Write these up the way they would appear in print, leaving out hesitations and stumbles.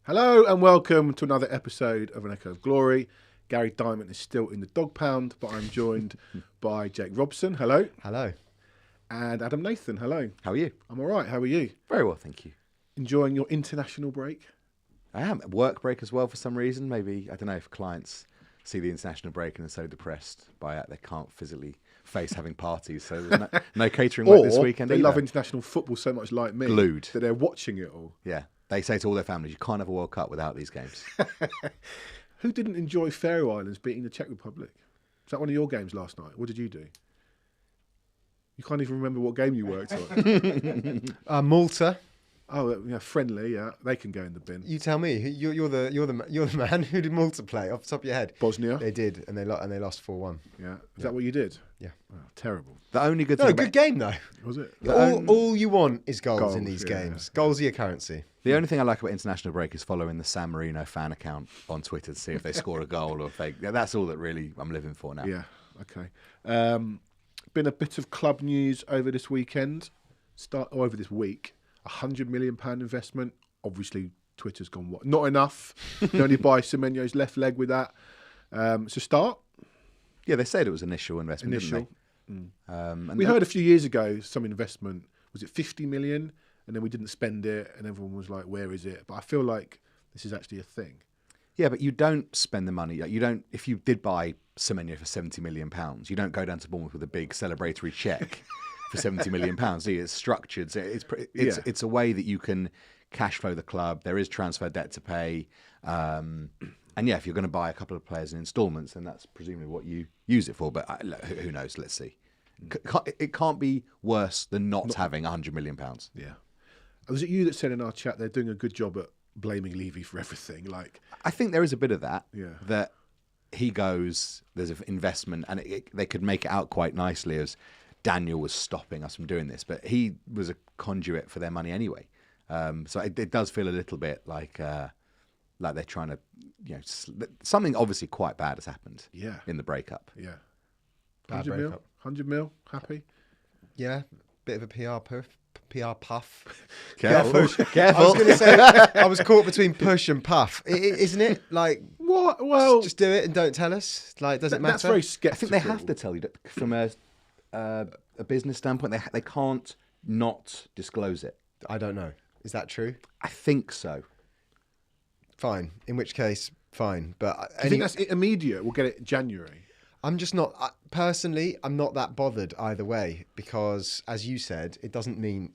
Hello and welcome to another episode of An Echo of Glory. Gary Diamond is still in the dog pound, but I'm joined by Jake Robson. Hello. Hello. And Adam Nathan. Hello. How are you? I'm all right. How are you? Very well, thank you. Enjoying your international break? I am. Work break as well for some reason. Maybe, I don't know, if clients see the international break and are so depressed by it, they can't physically face having parties. So there's no catering work this weekend they either. love international football so much like me. Glued. That they're watching it all. Yeah. They say to all their families, you can't have a World Cup without these games. Who didn't enjoy Faroe Islands beating the Czech Republic? Was that one of your games last night? What did you do? You can't even remember what game you worked on. Malta. Oh, yeah, friendly. Yeah, they can go in the bin. You tell me. You're the man. Who did Malta play off the top of your head? Bosnia. They did, and they lost 4-1. Yeah. Is that what you did? Yeah. Oh, terrible. The only good thing No, about, good game though. Was it? All you want is goals in these yeah, games. Goals are your currency. the only thing I like about international break is following the San Marino fan account on Twitter to see if they score a goal or if they. Yeah, that's all that really I'm living for now. Yeah. Okay. Been a bit of club news over this weekend. Over this week. £100 million investment. Obviously, Twitter's gone what? Not enough. You only buy Semenyo's left leg with that. It's a start. Yeah, they said it was initial investment, Initial. didn't they? And We heard a few years ago some investment. Was it 50 million? And then we didn't spend it, and everyone was like, "Where is it?" But I feel like this is actually a thing. Yeah, but you don't spend the money. Like, you don't. If you did buy Semenyo for £70 million, you don't go down to Bournemouth with a big celebratory check for £70 million. Do you? It's structured. So it's a way that you can cash flow the club. There is transfer debt to pay, and yeah, if you're going to buy a couple of players in instalments, then that's presumably what you use it for. But who knows? Let's see. It can't be worse than not having £100 million. Yeah. Was it you that said in our chat they're doing a good job at blaming Levy for everything? Like, I think there is a bit of that. Yeah. That he goes, there's an investment, and they could make it out quite nicely as Daniel was stopping us from doing this, but he was a conduit for their money anyway. So it does feel a little bit like they're trying to, something obviously quite bad has happened. Yeah. In the breakup. yeah. Bad 100 mil? breakup. 100 mil? Happy? Yeah. Bit of a PR puff. Careful. I was going to say I was caught between push and puff. Isn't it? Like, What? Well, just do it and don't tell us. Like, does it matter? that's very I sceptical. think they have to tell you that from a business standpoint. They can't not disclose it. I don't know. Is that true? I think so. Fine. In which case, fine. But Do you think that's immediate? We'll get it in January. I'm just not personally. I'm not that bothered either way because, as you said, it doesn't mean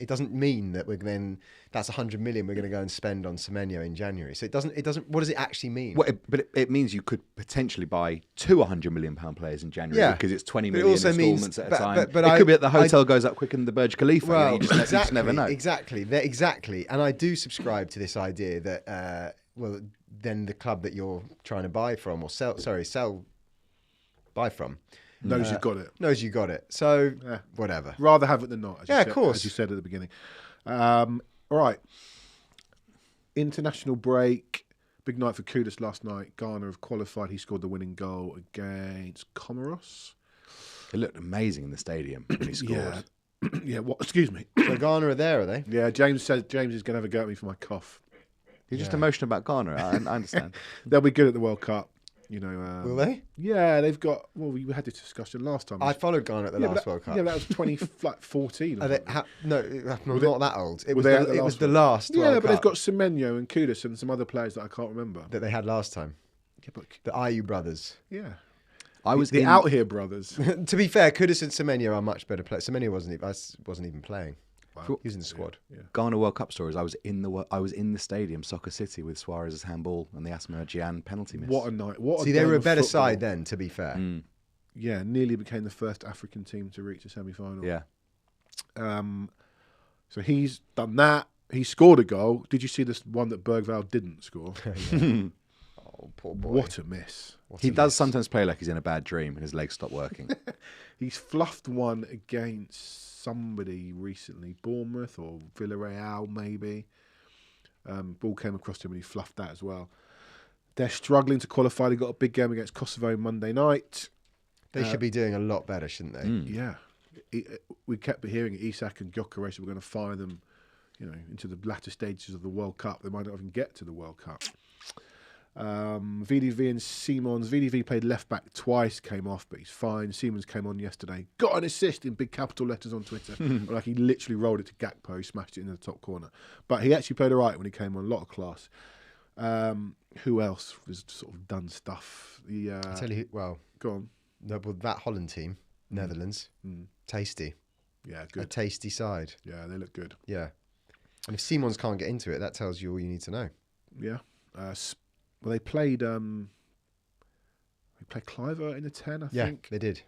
that we're then that's 100 million we're going to go and spend on Semenyo in January. So it doesn't. What does it actually mean? Well, it means you could potentially buy two £100 million players in January because it's 20 million instalments at a time. But it could be that the hotel goes up quicker than the Burj Khalifa. Well, you just never know. Exactly. And I do subscribe to this idea that then the club that you're trying to buy from or buy from Knows you've got it. Knows you got it. So whatever. Rather have it than not. Of course. As you said at the beginning. All right. International break. Big night for Kudus last night. Ghana have qualified. He scored the winning goal against Comoros. It looked amazing in the stadium when he scored. Yeah. What? Excuse me. So Ghana are there, are they? Yeah. James is going to have a go at me for my cough. He's just emotional about Ghana. I understand. They'll be good at the World Cup. Will they? Yeah, they've got. Well, we had this discussion last time. I followed Ghana at the last World Cup. Yeah, that was 2014. Are they, not that old. It was the one? last World Yeah, Cup. but they've got Semenyo and Kudus and some other players that I can't remember. that they had last time. Yeah, but, The Ayew brothers. yeah. I was the Out Here brothers. To be fair, Kudus and Semenyo are much better players. Semenyo wasn't even playing. Wow. He was in the squad. Yeah. Ghana World Cup stories. I was in the stadium, Soccer City, with Suarez's handball and the Asma Gyan penalty miss. What a night! What See, a they game were a of better football. side then, to be fair. Yeah, nearly became the first African team to reach a semi-final. Yeah. So he's done that. He scored a goal. Did you see this one that Bergvall didn't score? Oh, poor boy. What a miss! He does sometimes play like he's in a bad dream and his legs stop working. He's fluffed one against somebody recently, Bournemouth or Villarreal maybe. Ball came across to him and he fluffed that as well. They're struggling to qualify. They got a big game against Kosovo Monday night. They should be doing a lot better, shouldn't they? Yeah. We kept hearing Isak and Gyökeres were going to fire them into the latter stages of the World Cup. They might not even get to the World Cup. VDV and Simons. VDV played left back twice, came off, but he's fine. Simons came on yesterday, got an assist in big capital letters on Twitter. Like he literally rolled it to Gakpo, he smashed it into the top corner. But he actually played all right when he came on, a lot of class. Who else was sort of done stuff? I tell you, go on. No, well, that Holland team, Netherlands, tasty. Yeah, A good. tasty side. Yeah, they look good. Yeah. And if Simons can't get into it, that tells you all you need to know. Yeah. They played Cliver in the 10, I think. Yeah, they did.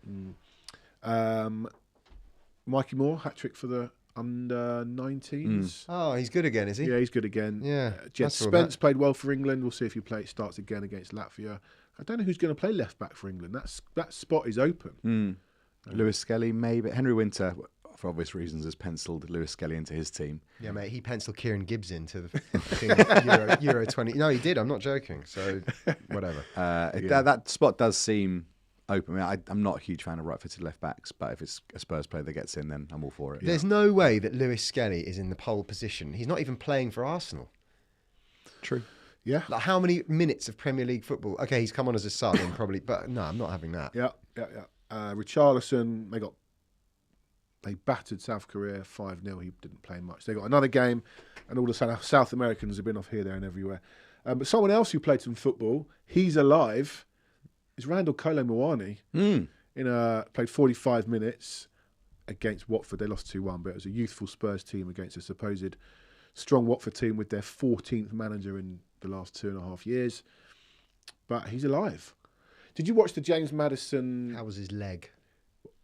Mikey Moore, hat-trick for the under-19s. Oh, he's good again, is he? Yeah, he's good again. Yeah. Jed that's all Spence played well for England. We'll see if he starts again against Latvia. I don't know who's going to play left-back for England. That spot is open. Lewis Skelly, maybe. Henry Winter, for obvious reasons, has penciled Lewis Skelly into his team. Yeah, mate, he penciled Kieran Gibbs into the Euro 20. No, he did. I'm not joking. So, whatever. That spot does seem open. I mean, I'm not a huge fan of right-footed left-backs, but if it's a Spurs player that gets in, then I'm all for it. There's no way that Lewis Skelly is in the pole position. He's not even playing for Arsenal. True. Yeah. Like, how many minutes of Premier League football? Okay, he's come on as a sub and probably, but no, I'm not having that. Yeah. Richarlison, they battered South Korea 5-0. He didn't play much. They got another game, and all the South Americans have been off here, there, and everywhere. But someone else who played some football, he's alive, is Randall Kolo Muani. Played 45 minutes against Watford. They lost 2-1, but it was a youthful Spurs team against a supposed strong Watford team with their 14th manager in the last 2.5 years. But he's alive. Did you watch the James Maddison? How was his leg?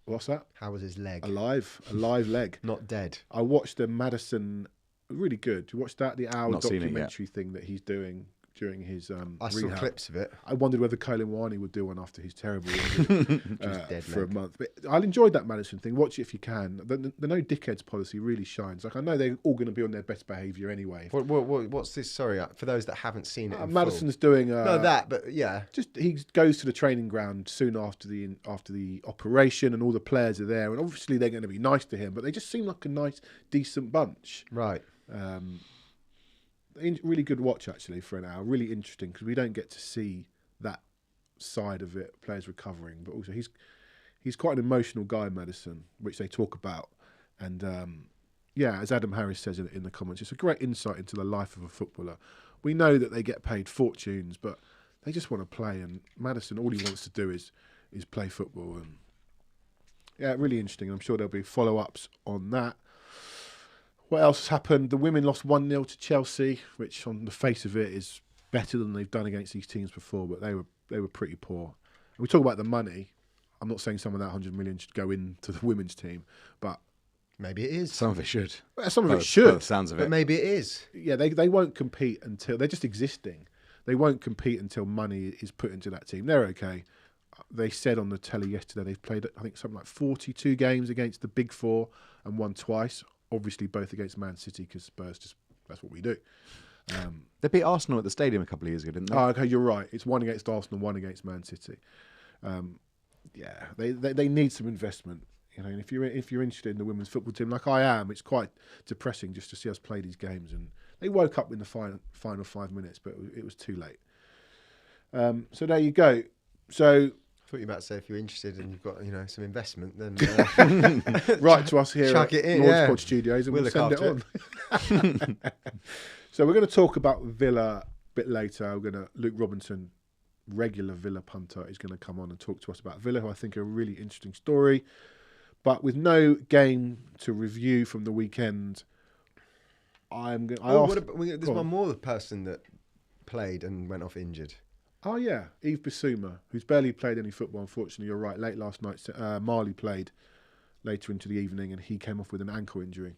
What's that? How was his leg? A live leg. Not dead. I watched the Maddison, really good. You watched that, the hour Not seen it documentary thing that he's doing during his I saw rehab. clips of it. I wondered whether Kolo Muani would do one after his terrible injury dead for leg. a month. But I enjoyed that Maddison thing. Watch it if you can. The no dickheads policy really shines. Like, I know they're all going to be on their best behaviour anyway. What's this? Sorry, for those that haven't seen it. In Maddison's doing no, that, but yeah. Just he goes to the training ground soon after the operation, and all the players are there, and obviously they're going to be nice to him, but they just seem like a nice, decent bunch. Right. Really good watch actually for an hour. Really interesting because we don't get to see that side of it, players recovering, but also he's quite an emotional guy, Maddison, which they talk about, and as Adam Harris says in the comments, it's a great insight into the life of a footballer. We know that they get paid fortunes, but they just want to play, and Maddison, all he wants to do is play football, and really interesting. I'm sure there'll be follow-ups on that. What else has happened? The women lost 1-0 to Chelsea, which on the face of it is better than they've done against these teams before, but they were pretty poor. And we talk about the money. I'm not saying some of that 100 million should go into the women's team, but maybe it is. Some of it should. Some of it should. By the sounds of it. But maybe it is. Yeah, they won't compete until they're just existing. They won't compete until money is put into that team. They're okay. They said on the telly yesterday they've played, I think, something like 42 games against the Big Four and won twice. Obviously, both against Man City because Spurs that's what we do. They beat Arsenal at the stadium a couple of years ago, didn't they? Oh, okay, you're right. It's one against Arsenal, one against Man City. They need some investment. And if you're interested in the women's football team, like I am, it's quite depressing just to see us play these games. And they woke up in the final 5 minutes, but it was too late. So there you go. So. I thought you were about to say if you're interested and you've got some investment, then write to us here chuck at it in, Launchpod Studios and we'll send it on. So we're going to talk about Villa a bit later. Luke Robinson, regular Villa punter, is going to come on and talk to us about Villa, who I think are a really interesting story. But with no game to review from the weekend, there's one more person that played and went off injured. Oh, yeah, Yves Bissouma, who's barely played any football, unfortunately. You're right, late last night, Marley played later into the evening and he came off with an ankle injury,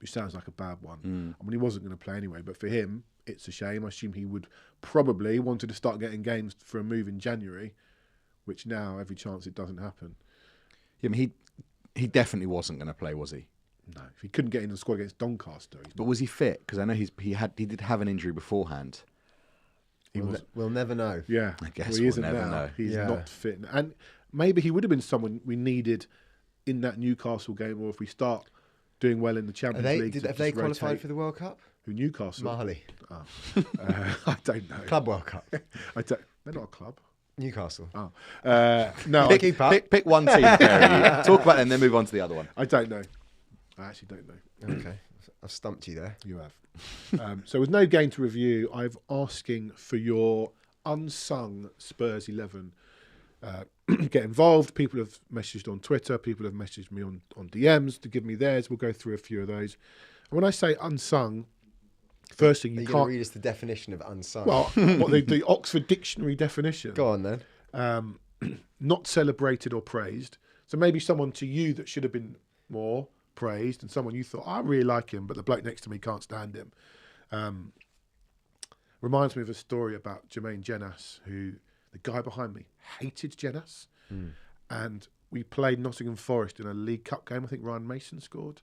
which sounds like a bad one. I mean, he wasn't going to play anyway, but for him, it's a shame. I assume he would probably wanted to start getting games for a move in January, which now, every chance it doesn't happen. Yeah, I mean, he definitely wasn't going to play, was he? No, if he couldn't get in the squad against Doncaster. But was he fit? Because I know he did have an injury beforehand. We'll never know. Yeah, I guess he we'll isn't never now. know. He's not fit, and maybe he would have been someone we needed in that Newcastle game. Or if we start doing well in the Champions League. Have they qualified for the World Cup? Who, Newcastle? Mali. Oh. I don't know. Club World Cup. They're not a club. Newcastle. Oh. No, Pick one team, Gary. Talk about it and then move on to the other one. I don't know. I actually don't know. Okay. I've stumped you there. You have. So with no game to review, I'm asking for your unsung Spurs 11. Get involved. People have messaged on Twitter. People have messaged me on DMs to give me theirs. We'll go through a few of those. And when I say unsung, first thing, you can't read us the definition of unsung. Well, the Oxford Dictionary definition. Go on then. Not celebrated or praised. So maybe someone to you that should have been more praised, and someone you thought, I really like him, but the bloke next to me can't stand him. Reminds me of a story about Jermaine Jenas, who the guy behind me hated Jenas, and we played Nottingham Forest in a League Cup game. I think Ryan Mason scored.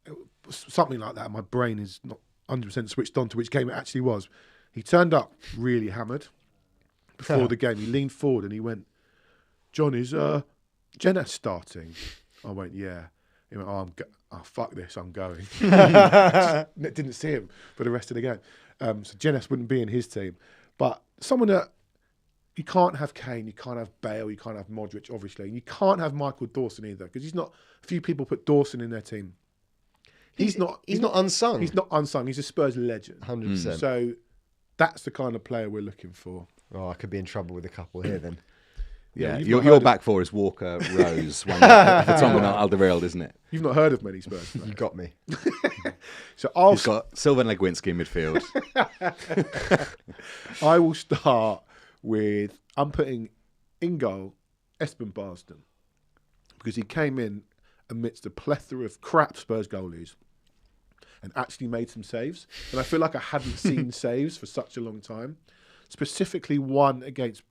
It was something like that. My brain is not 100% switched on to which game it actually was. He turned up really hammered before the game. He leaned forward and he went, "John, is Jenas starting?" I went, "Yeah." He went, "Oh, fuck this, I'm going." Didn't see him for the rest of the game. So Jenas wouldn't be in his team. But someone that, you can't have Kane, you can't have Bale, you can't have Modric, obviously. And you can't have Michael Dawson either, because he's not, a few people put Dawson in their team. He's not unsung. He's not unsung. He's a Spurs legend. 100%. So that's the kind of player we're looking for. Oh, I could be in trouble with a couple here then. Yeah, your back four is Walker, Rose, Vertonghen, Alderweireld, isn't it? You've not heard of many Spurs players. You got me. So He's got Silva and Legwinski in midfield. I will start with, I'm putting in goal Espen Barsden, because he came in amidst a plethora of crap Spurs goalies and actually made some saves. And I feel like I hadn't seen saves for such a long time. Specifically one against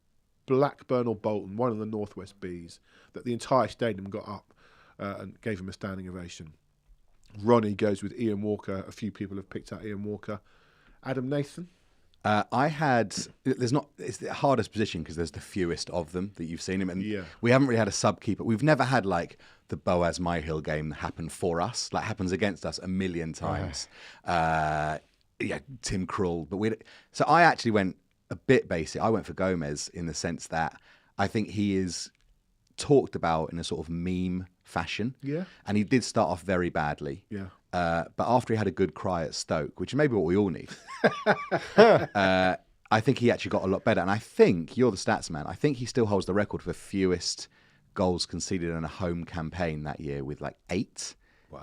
Blackburn or Bolton, one of the Northwest Bees, that the entire stadium got up and gave him a standing ovation. Ronnie goes with Ian Walker. A few people have picked out Ian Walker. Adam Nathan? It's the hardest position because there's the fewest of them that you've seen him. And Yeah. we haven't really had a sub-keeper. We've never had like the Boaz Myhill game happen for us, like happens against us a million times. Tim Krul. So I actually went a bit basic. I went for Gomez in the sense that I think he is talked about in a sort of meme fashion. Yeah. And he did start off very badly. Yeah. But after he had a good cry at Stoke, which is maybe what we all need, I think he actually got a lot better. And I think, you're the stats man, I think he still holds the record for fewest goals conceded in a home campaign that year with like 8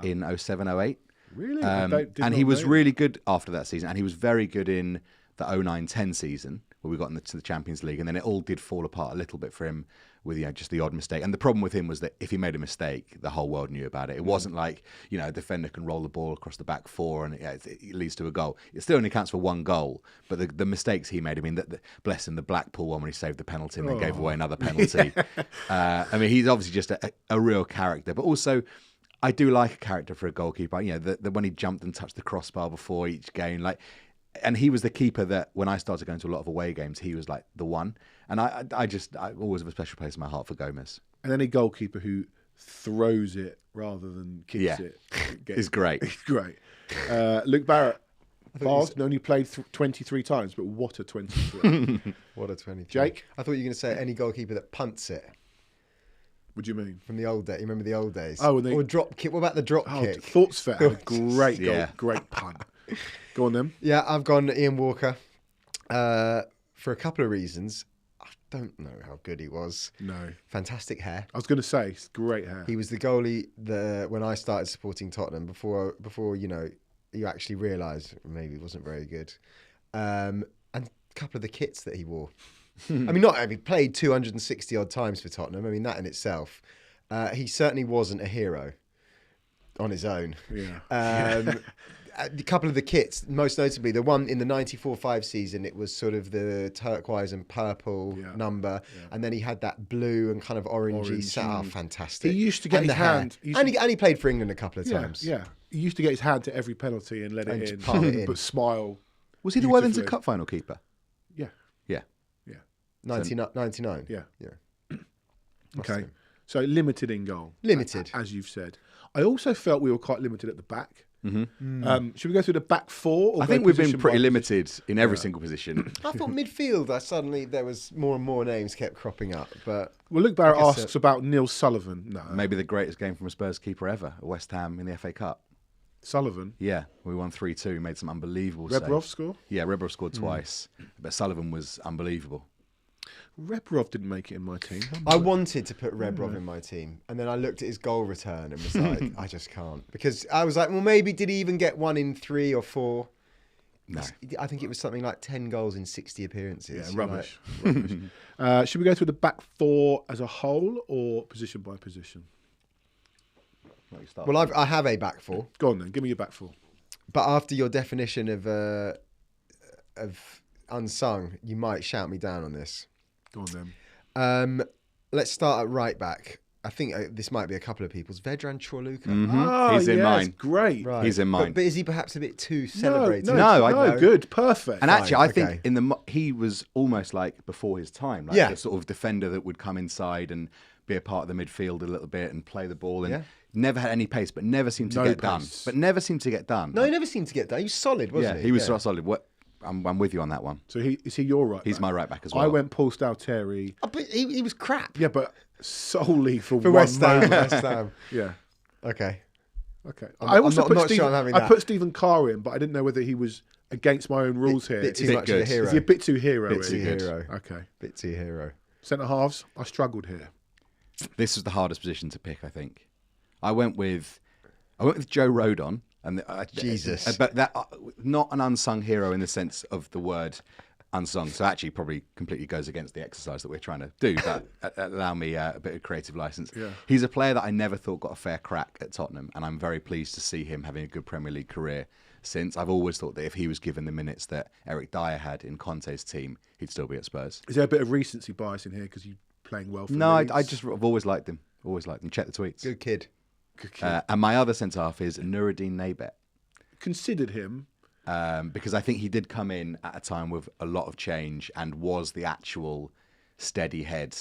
in 07-08. Really? And he was really good after that season. And he was very good in the 09-10 season where we got into the Champions League. And then it all did fall apart a little bit for him with just the odd mistake. And the problem with him was that if he made a mistake, the whole world knew about it. It wasn't like, a defender can roll the ball across the back four and it leads to a goal. It still only counts for one goal. But the mistakes he made, bless him, the Blackpool one when he saved the penalty and then gave away another penalty. He's obviously just a real character. But also, I do like a character for a goalkeeper. When he jumped and touched the crossbar before each game, and he was the keeper that when I started going to a lot of away games, he was like the one. And I always have a special place in my heart for Gomez. And any goalkeeper who throws it rather than kicks it is great. It's great. Luke Barrett, Barsden only played 23 times, but what a 23. What a 23. Jake? I thought you were going to say any goalkeeper that punts it. What do you mean? From the old days. You remember the old days? Oh, or drop kick. What about the drop kick? Thoughts Fair had a great goal, great punt. Go on then. Yeah, I've gone Ian Walker for a couple of reasons. I don't know how good he was. No. Fantastic hair. I was going to say, it's great hair. He was the goalie when I started supporting Tottenham before you actually realise maybe he wasn't very good. And a couple of the kits that he wore. He played 260 odd times for Tottenham. That in itself. He certainly wasn't a hero on his own. Yeah. A couple of the kits, most notably the one in the 94-5 season, it was sort of the turquoise and purple number, and then he had that blue and kind of orangey set. Fantastic. He used to get his hand, and he played for England a couple of times. Yeah, he used to get his hand to every penalty and let it in, but smile. Was he the Worthington Cup final keeper? Yeah. 99. Yeah. Okay. So limited in goal. Limited. As you've said. I also felt we were quite limited at the back. Should we go through the back four? Or I go think we've been position pretty by limited in every single position. I thought midfield, suddenly there was more and more names kept cropping up. But Well, Luke Barrett I guess asks about Neil Sullivan. No. Maybe the greatest game from a Spurs keeper ever at West Ham in the FA Cup. Sullivan. Yeah, we won 3-2, made some unbelievable Rebrov saves. score? Yeah, Rebrov scored twice, but Sullivan was unbelievable. Rebrov didn't make it in my team. I wanted to put Rebrov in my team, and then I looked at his goal return and was like, I just can't. Because I was like, well, maybe did he even get 1 in 3 or 4? No. I think it was something like 10 goals in 60 appearances. Yeah, You're rubbish. like, rubbish. Should we go through the back four as a whole or position by position? well, I have a back four, Go on then, give me your back four. but after your definition of unsung, you might shout me down on this. Go on then. Let's start at right back. I think this might be a couple of people's. Vedran Chorluka. Oh, He's in yes, mine. Great. Right. He's in mine. But is he perhaps a bit too No, celebrated? No, good, perfect. And actually, I okay. think he was almost like before his time, like Yeah. the sort of defender that would come inside and be a part of the midfield a little bit and play the ball and Yeah. never had any pace, but never seemed to No get done. pace. But never seemed to get done. No, he never seemed to get done. He was solid, wasn't yeah, he? he was so solid. I'm with you on that one. So is he your right He's back? my right back as well. I went Paul Stalteri. Oh, but he was crap. Yeah, but solely for For one West Ham. moment. West Ham. Yeah. Okay. Okay. I'm not sure I'm having I that. put Stephen Carr in, but I didn't know whether he was against my own rules here. Bit too Bit much good. of a hero. Is he a bit too hero? Bit too hero. Okay. Bit too hero. Centre halves. I struggled here. This was the hardest position to pick, I think. I went with Joe Rodon, and Jesus. but that not an unsung hero in the sense of the word unsung. So actually, probably completely goes against the exercise that we're trying to do. But allow me a bit of creative license. Yeah. He's a player that I never thought got a fair crack at Tottenham, and I'm very pleased to see him having a good Premier League career. Since I've always thought that if he was given the minutes that Eric Dyer had in Conte's team, he'd still be at Spurs. Is there a bit of recency bias in here because you're playing well for No, Leeds? I've always liked him. Always liked him. Check the tweets. Good kid. Good kid. And my other centre half is Nuruddin Naybet. Considered him. Because I think he did come in at a time with a lot of change and was the actual steady head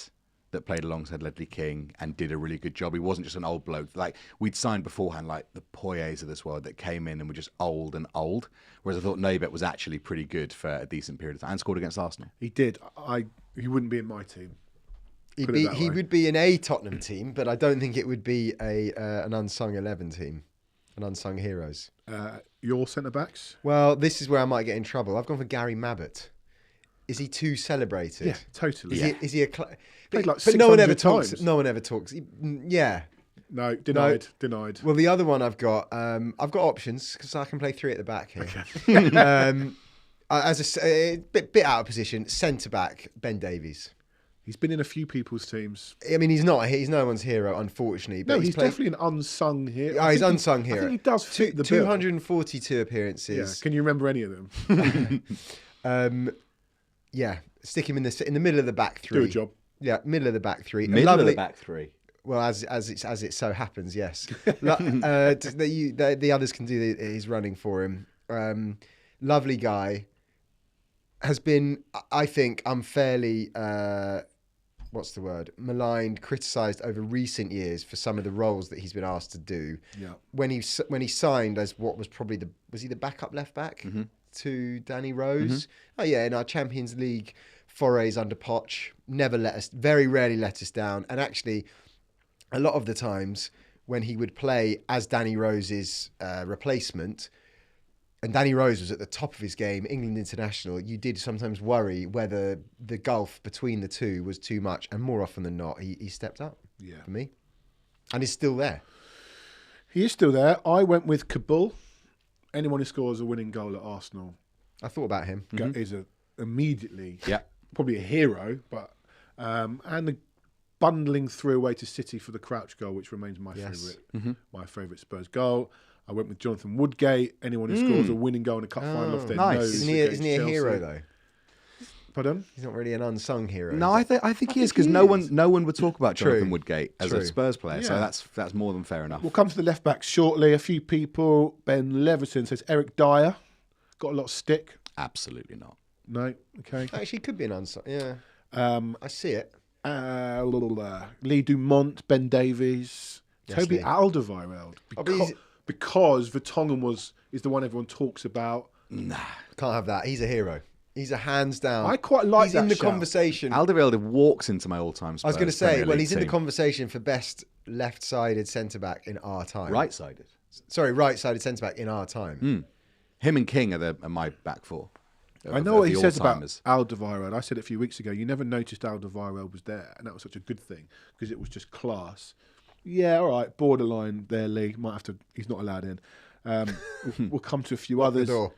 that played alongside Ledley King and did a really good job. He wasn't just an old bloke. Like we'd signed beforehand, like the Poyets of this world that came in and were just old and old. Whereas I thought Naybet was actually pretty good for a decent period of time and scored against Arsenal. He did. He wouldn't be in my team. He Put it that way. would be in a Tottenham team, but I don't think it would be an unsung 11 team, an unsung heroes. Your centre backs? Well, this is where I might get in trouble. I've gone for Gary Mabbott. Is he too celebrated? Yeah, totally. Is he a? Played like but no one ever 600 talks. times. No one ever talks. Yeah. No, denied. Denied. Well, the other one I've got options because I can play 3 at the back here. Okay. As a bit out of position, centre back Ben Davies. He's been in a few people's teams. I mean, he's no one's hero, unfortunately. But No, he's definitely an unsung hero. Oh, he's unsung hero. I think he does fit the bill. 242 Yeah. appearances. Can you remember any of them? Yeah, stick him in the middle of the back 3. Do a job. Yeah, middle of the back 3. Middle of the back 3. Well, as it so happens, yes. The others can do his running for him. Lovely guy. Has been, I think, unfairly, maligned, criticised over recent years for some of the roles that he's been asked to do. Yeah. When he signed as what was probably was he the backup left back to Danny Rose? Oh yeah, in our Champions League forays under Poch, very rarely let us down, and actually, a lot of the times when he would play as Danny Rose's replacement. And Danny Rose was at the top of his game, England international. You did sometimes worry whether the gulf between the two was too much. And more often than not, he stepped up for me. And is still there. He is still there. I went with Kabul. Anyone who scores a winning goal at Arsenal I thought about him. is immediately Yeah. probably a hero, but and the bundling through away to City for the crouch goal, which remains my favourite Spurs goal. I went with Jonathan Woodgate. Anyone who scores a winning goal in a cup final off their nice. nose. Isn't he a hero, though? Pardon? He's not really an unsung hero. No, is I think he is because no one would talk about True. Jonathan Woodgate as True. a Spurs player. So Yeah. that's more than fair enough. We'll come to the left back shortly. A few people. Ben Leverton says Eric Dyer. Got a lot of stick. Absolutely not. No? Okay. Actually, he could be an unsung. Yeah. Um, I see it. Lee Dumont, Ben Davies, Yes, Toby Lee. Alderweireld. Oh, but Because Vertonghen is the one everyone talks about. Can't have that. He's a hero. He's a hands down. I quite like He's that in the shout. conversation. Alderweireld walks into my all-time Spurs I was going to say, Premier well, League he's in the team. conversation for best left-sided centre-back in our time. Right-sided. Sorry, right-sided centre-back in our time. Him and King are my back four. I know what he says about Alderweireld. I said it a few weeks ago. You never noticed Alderweireld was there, and that was such a good thing because it was just class. Yeah, all right, borderline there, Lee. Might have to. He's not allowed in. We'll come to a few others. door.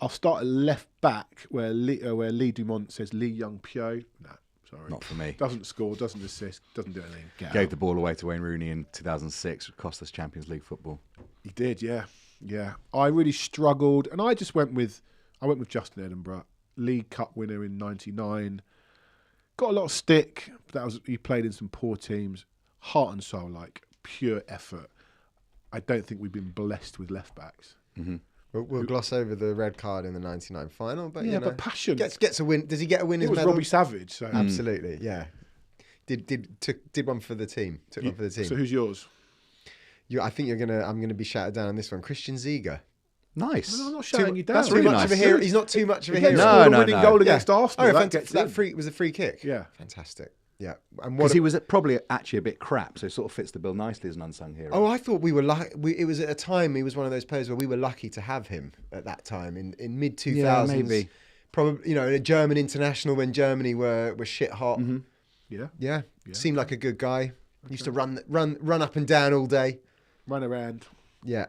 I'll start at left back where Lee Dumont says Lee Young Pyo. No, sorry, Not for me. Doesn't score, doesn't assist, doesn't do anything. Get Gave out. the ball away to Wayne Rooney in 2006, which cost us Champions League football. He did, yeah. I really struggled, and I went with Justin Edinburgh, League Cup winner in '99. Got a lot of stick. But he played in some poor teams. Heart and soul, like pure effort. I don't think we've been blessed with left backs. Mm-hmm. We'll gloss over the red card in the '99 final, but you know, but passion. gets a win. Does he get a win? It was medal? Robbie Savage. So. Absolutely, yeah. Did one for the team. Took one for the team. So who's yours? I think I'm gonna be shouted down on this one. Christian Ziege. Nice. No, I'm not shouting you down. That's Too really much nice. of a hero. He's not too much of a He hero. scored a No, winning no. goal against Arsenal. Oh, that gets that in. was a free kick. Yeah. Fantastic. Yeah, and Because he was probably actually a bit crap, so it sort of fits the bill nicely as an unsung hero. Oh, I thought we were lucky. It was at a time he was one of those players where we were lucky to have him at that time in mid 2000s. Yeah, maybe. Probably, a German international when Germany were shit hot. Mm-hmm. Yeah. Seemed like a good guy. Used to run up and down all day. Run around. Yeah,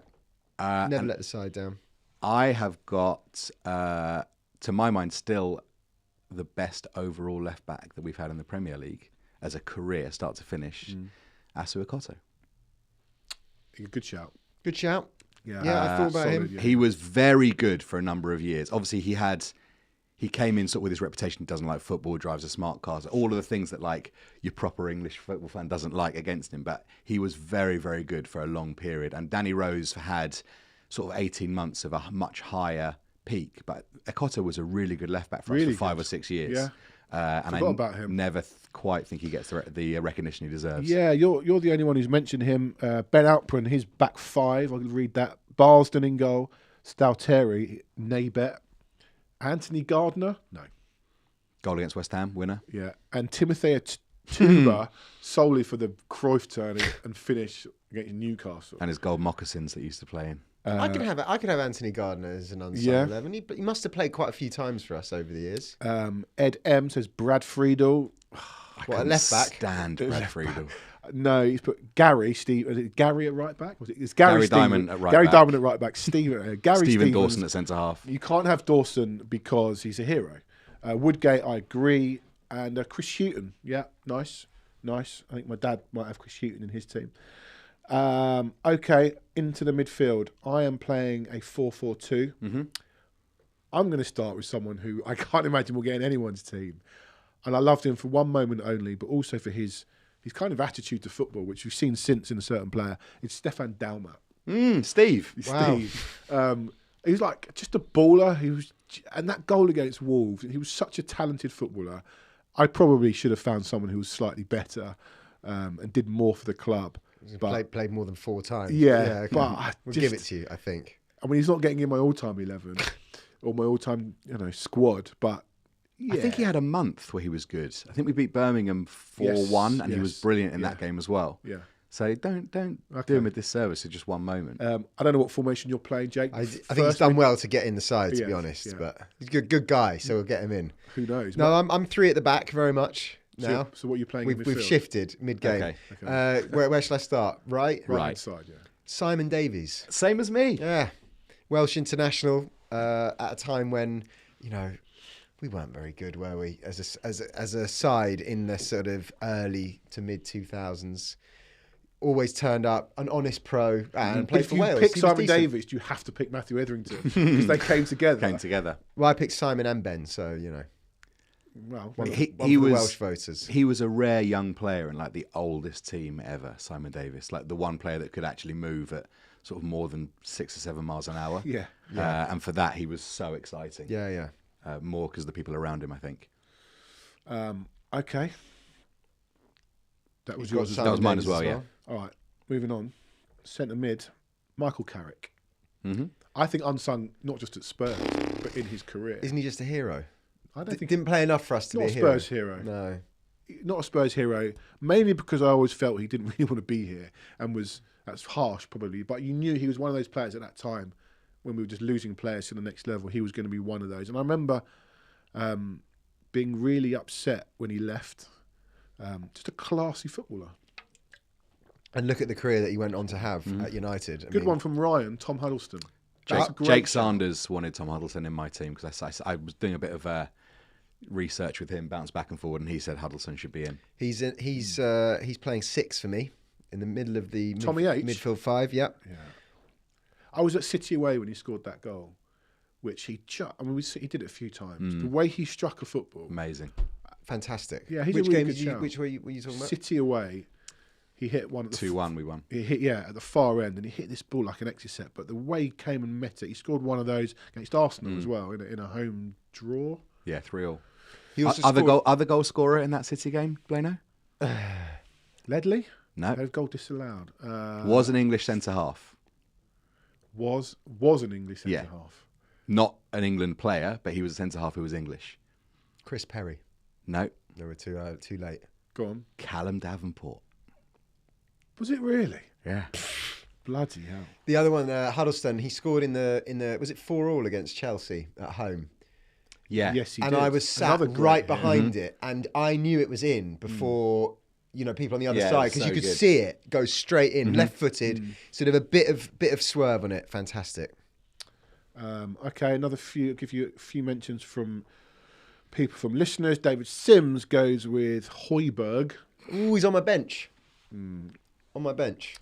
never and let the side down. I have got, to my mind, still the best overall left back that we've had in the Premier League as a career, start to finish, Asu Ekoto. Good shout. Good shout. Yeah, I thought about him. solid, yeah. He was very good for a number of years. Obviously, he came in sort of with his reputation. He doesn't like football, drives a smart car, all of the things that like your proper English football fan doesn't like against him. But he was very, very good for a long period. And Danny Rose had sort of 18 months of a much higher peak. But Ekoto was a really good left back for us for 5 or 6 years. Yeah. And Forgot about him. Never quite think he gets the recognition he deserves. Yeah, you're the only one who's mentioned him. Ben Outprin, his back five. I'll read that. Barsden in goal. Stalteri, Naybet. Anthony Gardner, no. Goal against West Ham, winner. Yeah, and Timothea Tuba solely for the Cruyff turn and finish against Newcastle. And his gold moccasins that he used to play in. I could have Anthony Gardner as an unsung 11. He must have played quite a few times for us over the years. Ed M says Brad Friedel. What, a left back? Stand Brad Friedel. No, he's put Gary Gary at right back? It's Gary Diamond at right Gary back. Diamond at right back. Stephen Stephen Dawson at centre half. You can't have Dawson because he's a hero. Woodgate, I agree. And Chris Hughton. Yeah, nice. I think my dad might have Chris Hughton in his team. Okay, into the midfield. I am playing a 4-4-2. Mm-hmm. I'm going to start with someone who I can't imagine will get in anyone's team. And I loved him for one moment only, but also for his kind of attitude to football, which we've seen since in a certain player. It's Stefan Dalmat. Steve. Wow. He was like just a baller. And that goal against Wolves, he was such a talented footballer. I probably should have found someone who was slightly better and did more for the club. But Played more than 4 times. Yeah, okay. but we'll give it to you, I think. I mean, he's not getting in my all-time 11 or my all-time squad, but yeah. I think he had a month where he was good. I think we beat Birmingham 4-1, and he was brilliant in that game as well. Yeah. So don't do him a disservice for just one moment. I don't know what formation you're playing, Jake. I think he's done well to get in the side, to be honest. But he's a good guy, so we'll get him in. Who knows? No, I'm 3 at the back very much now. So what are you playing in midfield? We've shifted mid-game. Okay. Where shall I start? Right side, yeah. Simon Davies. Same as me. Yeah. Welsh international at a time when, we weren't very good, were we? As a side in the sort of early to mid 2000s, always turned up, an honest pro, and played for Wales. If you pick Simon Davies, you have to pick Matthew Etherington because they came together. Well, I picked Simon and Ben, so Well, one He of the was Welsh voters. He was a rare young player in like the oldest team ever, Simon Davies, like the one player that could actually move at sort of more than 6 or 7 miles an hour. Yeah. And for that, he was so exciting. Yeah. More because of the people around him, I think. Okay. That was You've got yours as Sam well. That was mine as Davies well, yeah. All right, moving on. Centre mid, Michael Carrick. Mm-hmm. I think unsung not just at Spurs, but in his career. Isn't he just a hero? I don't think Didn't play enough for us to not be a a hero. Spurs hero. No. Not a Spurs hero, mainly because I always felt he didn't really want to be here and that's harsh probably, but you knew he was one of those players at that time when we were just losing players to the next level. He was going to be one of those. And I remember being really upset when he left. Just a classy footballer. And look at the career that he went on to have at United. Good one from Ryan, Tom Huddleston. Jake Sanders wanted Tom Huddleston in my team because I was doing a bit of research with him, bounced back and forward, and he said Huddleston should be in. He's playing 6 for me in the middle of the Tommy H? midfield 5. Yep. Yeah. I was at City away when he scored that goal, which he did it a few times. The way he struck a football, Amazing. Fantastic. Yeah, he's which a really game good did you? shout. Which were you talking about? City away. He hit one at the 2-1 we won. He hit at the far end, and he hit this ball like an exit set. But the way he came and met it, he scored one of those against Arsenal as well in a home draw. Yeah, 3-3. He also Other goal scorer in that City game, Blano? Ledley? No. No goal disallowed. Was an English centre half. Was an English centre Yeah. half. Not an England player, but he was a centre half who was English. Chris Perry. No. They were too late. Go on. Callum Davenport. Was it really? Yeah. Bloody hell. The other one, Huddleston, he scored in the was it 4-4 against Chelsea at home? Yeah. Yes, he And did. I was sat Another great right hit. behind it, and I knew it was in before people on the other Yeah, side, it was because you so could good. see it go straight in, left-footed, sort of a bit of swerve on it. Fantastic. Okay, I'll give you a few mentions from people, from listeners. David Sims goes with Højbjerg. Ooh, he's on my bench. On my bench.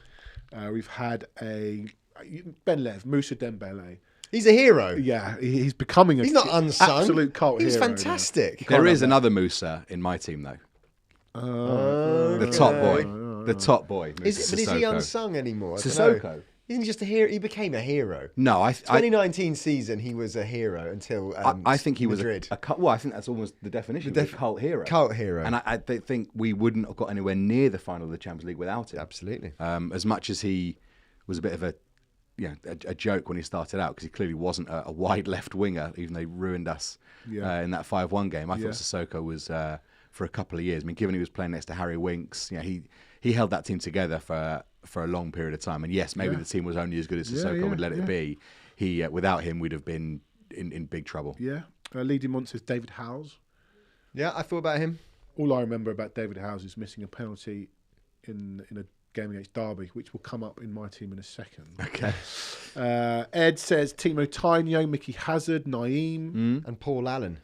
We've had Ben Lev, Moussa Dembele. He's a hero. Yeah, he's becoming a He's not unsung. absolute cult He was hero now. fantastic. There is another Musa in my team, though. The top boy. The top boy. Is he Sissoko. unsung anymore? I don't know. Sissoko. Isn't he just a hero? He became a hero. No, I 2019 season, he was a hero until I think he was Madrid. a cult. Well, I think that's almost the definition. of a cult hero. Cult hero. And I think we wouldn't have got anywhere near the final of the Champions League without him. Absolutely. As much as he was a bit of a joke when he started out, because he clearly wasn't a wide left winger, even though he ruined us in that 5-1 game. I thought Sissoko was for a couple of years. I mean, given he was playing next to Harry Winks, he held that team together for a long period of time. And yes, maybe the team was only as good as Sissoko would let it be. He without him, we'd have been in big trouble. Yeah. Leading on says David Howes. Yeah, I thought about him. All I remember about David Howes is missing a penalty in a game against Derby, which will come up in my team in a second. Okay. Ed says Timo Tainio, Mickey Hazard, Naeem. And Paul Allen.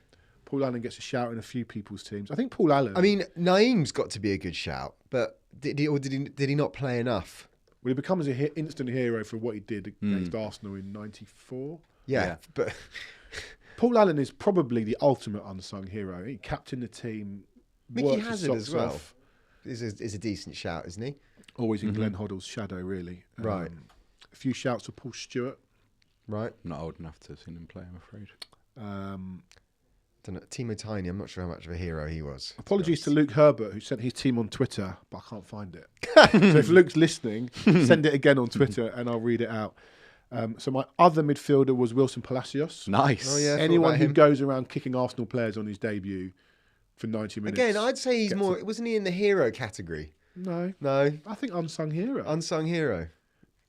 Paul Allen gets a shout in a few people's teams. I think Paul Allen. I mean, Naeem's got to be a good shout, but did he not play enough? Well, he becomes an instant hero for what he did against Arsenal in '94. Yeah. But Paul Allen is probably the ultimate unsung hero. He captained the team. Mickey worked his Hazard as socks well off. is a decent shout, isn't he? Always in Glenn Hoddle's shadow, really. Right. A few shouts for Paul Stewart. Right. I'm not old enough to have seen him play, I'm afraid. Don't know. Timo Tiny, I'm not sure how much of a hero he was. Apologies to Luke Herbert, who sent his team on Twitter, but I can't find it. So if Luke's listening, send it again on Twitter and I'll read it out. So my other midfielder was Wilson Palacios. Nice. Oh, yeah. Anyone about who him. goes around kicking Arsenal players on his debut for 90 minutes. Again, I'd say he's gets more. Wasn't he in the hero category? No. No, I think unsung hero. unsung hero.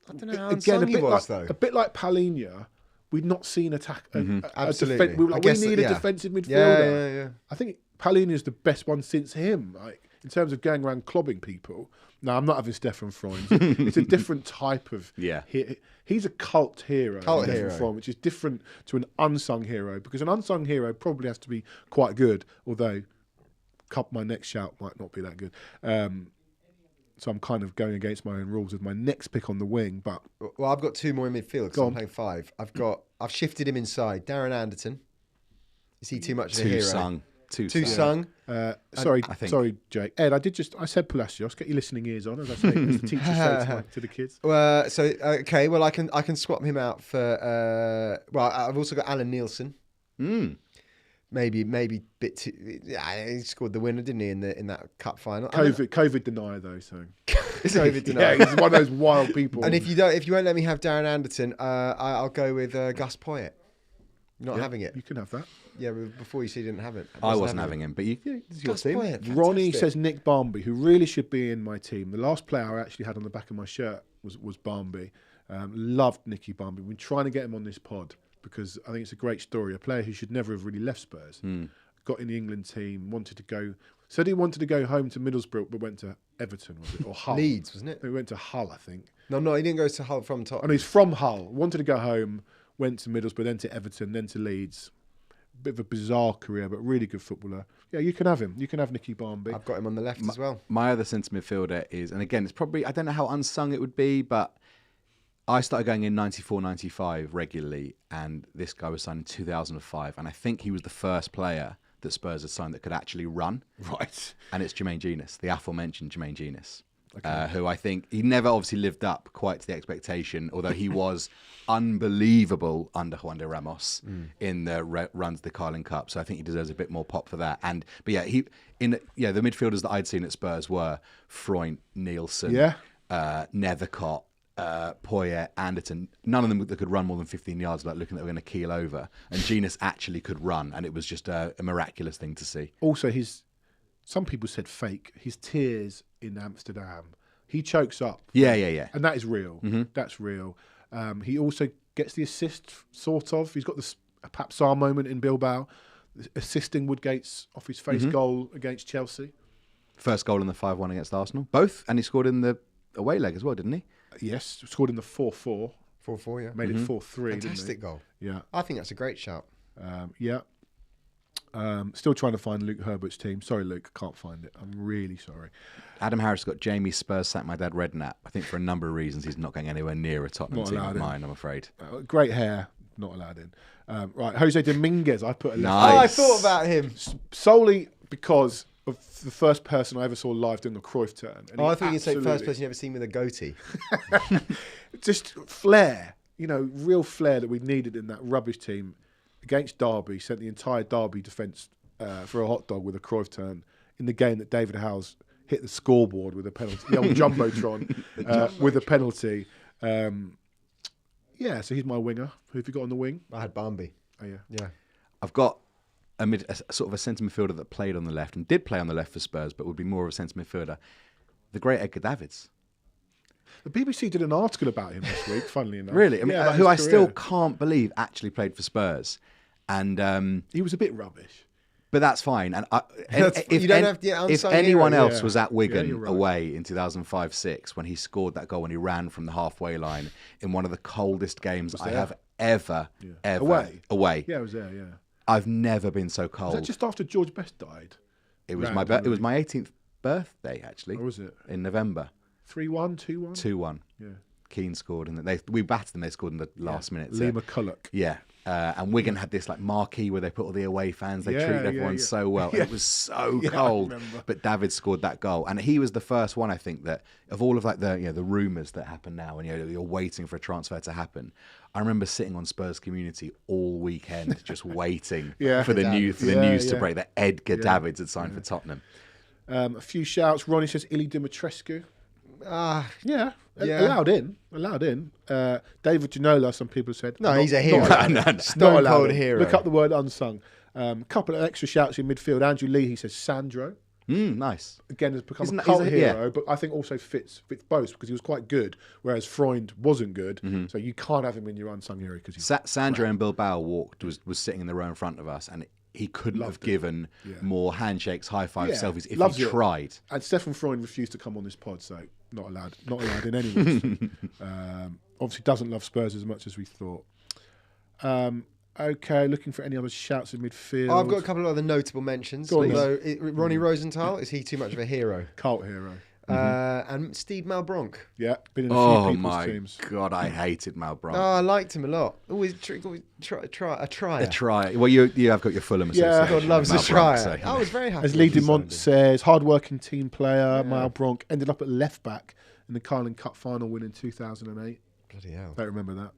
I don't know how Again, unsung he was like, though. a bit like Palhinha, we'd not seen Absolutely. We were like, I guess we need that- a defensive midfielder. Yeah. I think Palhinha is the best one since him. Like in terms of going around clobbing people. No, I'm not having Stefan Freund. It's a different type of. Yeah. He's a cult hero. Cult Stefan hero. Freund, which is different to an unsung hero, because an unsung hero probably has to be quite good. Although, my next shout might not be that good. So I'm kind of going against my own rules with my next pick on the wing. But Well, I've got two more in midfield because Go I'm on. playing 5. I've shifted him inside. Darren Anderton. Is he too much of a hero? Too Too sung. sung. sorry, Jake. Ed, I said Palacios. Get your listening ears on, as I say, as the teacher says to the kids. Okay. Well, I can swap him out for. I've also got Alan Nielsen. maybe bit too. Yeah, he scored the winner, didn't he, in that cup final? COVID denier though, so COVID denier. Yeah, he's one of those wild people. And if you won't let me have Darren Anderton, I'll go with Gus Poyet. You're not having it. You can have that. Yeah, before you said you didn't have it. I wasn't having him, but it's your Gus team. Poyet, Ronnie fantastic. says Nick Barmby, who really should be in my team. The last player I actually had on the back of my shirt was Barmby. Loved Nicky Barmby. We've been trying to get him on this pod because I think it's a great story. A player who should never have really left Spurs. Got in the England team, said he wanted to go home to Middlesbrough, but went to Everton, was it? Or Hull. Leeds, wasn't it? He went to Hull, I think. No, he didn't go to Hull from Tottenham. And he's from Hull. Wanted to go home, went to Middlesbrough, then to Everton, then to Leeds. Bit of a bizarre career, but really good footballer. Yeah, you can have him. You can have Nicky Barmby. I've got him on the left as well. My other centre midfielder is, and again, it's probably, I don't know how unsung it would be, but I started going in 94, 95 regularly, and this guy was signed in 2005, and I think he was the first player that Spurs had signed that could actually run. Right. And it's Jermaine Genius, the aforementioned Jermaine Genius. Who I think he never obviously lived up quite to the expectation, although he was unbelievable under Juan de Ramos in the runs the Carling Cup. So I think he deserves a bit more pop for that. But yeah, the midfielders that I'd seen at Spurs were Freund, Nielsen, Nethercott, Poyet, Anderton. None of them that could run more than 15 yards, like looking like they were going to keel over. And Genius actually could run, and it was just a miraculous thing to see. Also, some people said fake. His tears in Amsterdam. He chokes up. Yeah. And that is real. That's real. He also gets the assist, sort of. He's got a Pap Sarr moment in Bilbao, assisting Woodgate's off his face goal against Chelsea. First goal in the 5-1 against Arsenal. Both. And he scored in the away leg as well, didn't he? Yes, scored in the 4-4. 4-4, yeah. Made it 4-3, Fantastic goal. Yeah. I think that's a great shout. Yeah. Still trying to find Luke Herbert's team. Sorry, Luke, can't find it. I'm really sorry. Adam Harris got Jamie Spurs sacked my dad Redknapp. I think for a number of reasons he's not going anywhere near a Tottenham team of mine, I'm afraid. Great hair, not allowed in. Right, Jose Dominguez, I put a list. Nice. Oh, I thought about him. Solely because of the first person I ever saw live doing a Cruyff turn. And I thought you'd say first person you ever seen with a goatee. Just flair, real flair that we needed in that rubbish team against Derby. Sent the entire Derby defence for a hot dog with a Cruyff turn in the game that David Howes hit the scoreboard with a penalty, the old Jumbotron with a penalty. So he's my winger. Who have you got on the wing? I had Barmby. Oh, yeah. Yeah. I've got a sort of a centre midfielder that played on the left and did play on the left for Spurs, but would be more of a centre midfielder. The great Edgar Davids. The BBC did an article about him this week, funnily enough. Really? I mean, about who I his still career. can't believe actually played for Spurs. And He was a bit rubbish. but that's fine. And if unsung anyone hero, else was at Wigan you're right. away in 2005-06 when he scored that goal when he ran from the halfway line in one of the coldest games I have ever away. Yeah, I was there, yeah. I've never been so Was cold. that just after George Best died? It was Randomly. it was my 18th birthday actually. Or was it? In November? 3-1, 2-1? 2-1. Yeah. Keane scored and we battered them. They scored in the last minute. Lee So, McCulloch. yeah. And Wigan had this like marquee where they put all the away fans. They treated everyone so well. Yeah. It was so Yeah, I cold. remember. But David scored that goal, and he was the first one I think that of all of like the rumours that happen now, and you're waiting for a transfer to happen. I remember sitting on Spurs Community all weekend, just waiting for the news to break that Edgar Davids had signed for Tottenham. A few shouts. Ronnie says Ili Dimitrescu. Yeah. Allowed in. David Ginola, some people said. No, he's a hero. Not Stone allowed cold in. hero. Look up the word unsung. Couple of extra shouts in midfield. Andrew Lee, he says Sandro. Nice. Again, has become He's a cult a- hero, but I think also fits both because he was quite good, whereas Freund wasn't good. So you can't have him in your unsung hero because he's Sandro and Bilbao was sitting in the row in front of us, and he couldn't have given more handshakes, high fives, selfies if he tried. And Stefan Freund refused to come on this pod, so not allowed in anyway. Obviously doesn't love Spurs as much as we thought. Okay, looking for any other shouts in midfield. I've got a couple of other notable mentions. Go on, Although Ronnie Rosenthal, is he too much of a hero? Cult hero. And Steve Malbronk. Yeah, been in a Oh few people's my teams. God, I hated Malbronk. Oh, I liked him a lot. Always try a trier. A try. Well, you have got your Fulham Yeah, association. God loves a Malbronk, trier. so, you know. I was very happy. As Lee when he Dumont signed him. says, hard-working team player, Malbronk, ended up at left back in the Carling Cup final win in 2008. Bloody hell. Don't remember that.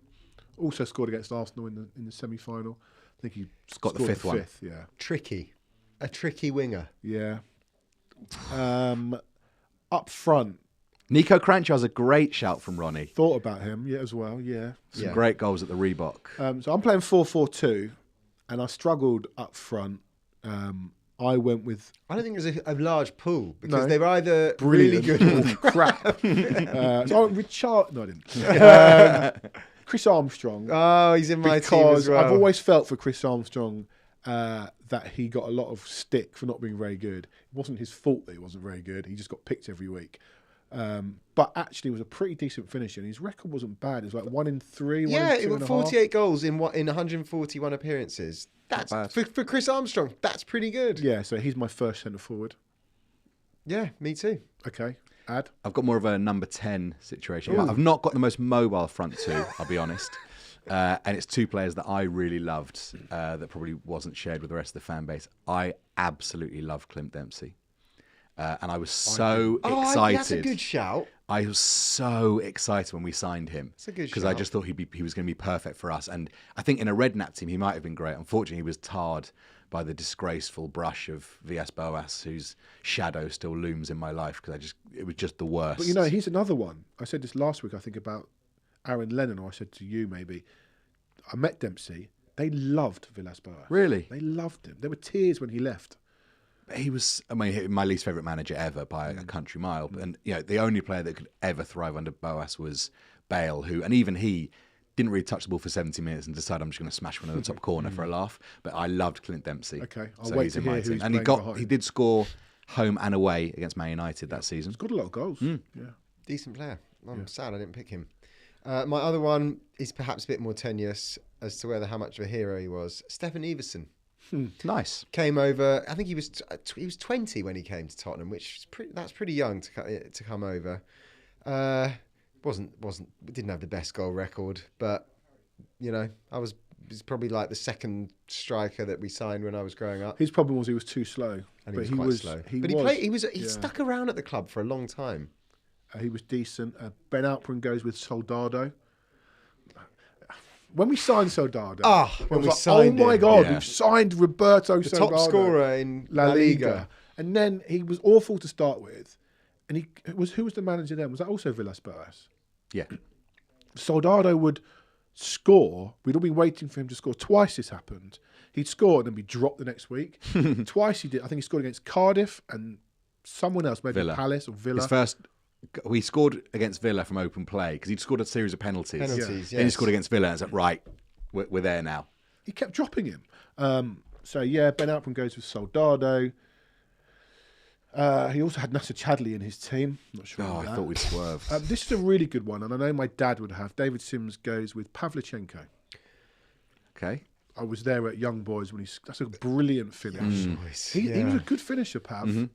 Also scored against Arsenal in the semi-final. I think he got the scored fifth one. Yeah. A tricky winger. Yeah. Up front, Nico Cranchow's a great shout from Ronnie. thought about him, as well, yeah. Some great goals at the Reebok. So I'm playing 4-4-2, and I struggled up front. I went with I don't think there's a large pool because No. they're either brilliant really good or or crap. So I went with no, I didn't. Chris Armstrong. Oh, he's in my team Because as well. I've always felt for Chris Armstrong that he got a lot of stick for not being very good. It wasn't his fault that he wasn't very good. He just got picked every week. But actually, was a pretty decent finisher. And his record wasn't bad. It was like 1 in 3. Yeah, 1 in 2 it was and a 48 goals in 141 appearances. That's bad. for Chris Armstrong. That's pretty good. half. Yeah, so he's my first centre forward. Yeah, me too. Okay, Ad. I've got more of a number 10 situation. I've not got the most mobile front two, I'll be honest. And it's two players that I really loved that probably wasn't shared with the rest of the fan base. I absolutely love Clint Dempsey. And I was so excited. That's a good shout. I was so excited when we signed him. It's a good because I shout. just thought he was going to be perfect for us. And I think in a Redknapp team, he might have been great. Unfortunately, he was tarred by the disgraceful brush of Villas-Boas, whose shadow still looms in my life because it was just the worst. But you know, he's another one. I said this last week, I think, about Aaron Lennon, or I said to you maybe. I met Dempsey. They loved Villas-Boas. Really? They loved him. There were tears when he left. He was, my least favourite manager ever by a country mile. And the only player that could ever thrive under Boas was Bale, and even he didn't really touch the ball for 70 minutes and decided I'm just going to smash one in the top corner for a laugh. But I loved Clint Dempsey. Okay, I'll so wait he's to in my hear team. who's And playing behind. he did score home and away against Man United that season. He's got a lot of goals. Yeah. Decent player. I'm sad I didn't pick him. My other one is perhaps a bit more tenuous as to how much of a hero he was. Stefan Everson Nice. came over. I think he was 20 when he came to Tottenham, which is that's pretty young to come over. Didn't have the best goal record, but he's probably like the second striker that we signed when I was growing up. His problem was he was too slow. And but he was quite slow. He stuck around at the club for a long time. He was decent. Ben Alprin goes with Soldado. When we signed Soldado, when we like, signed oh my him. God, Yeah. we've signed Roberto The Soldado, top scorer in La Liga. And then he was awful to start with. And who was the manager then? Was that also Villas-Boas? Yeah. Soldado would score. We'd all been waiting for him to score. Twice this happened. He'd score and then be dropped the next week. Twice he did. I think he scored against Cardiff and someone else, maybe Villa. Palace or Villa. His first, we scored against Villa from open play because he'd scored a series of penalties. Penalties, Then he yes. scored against Villa and it's like, right, we're there now. He kept dropping him. Ben Alprin goes with Soldado. He also had Nasser Chadli in his team. Not sure. Oh, about I that. thought we'd swerved. This is a really good one, and I know my dad would have. David Sims goes with Pavlyuchenko. Okay. I was there at Young Boys when that's a brilliant finish. Nice. He was a good finisher, Pav.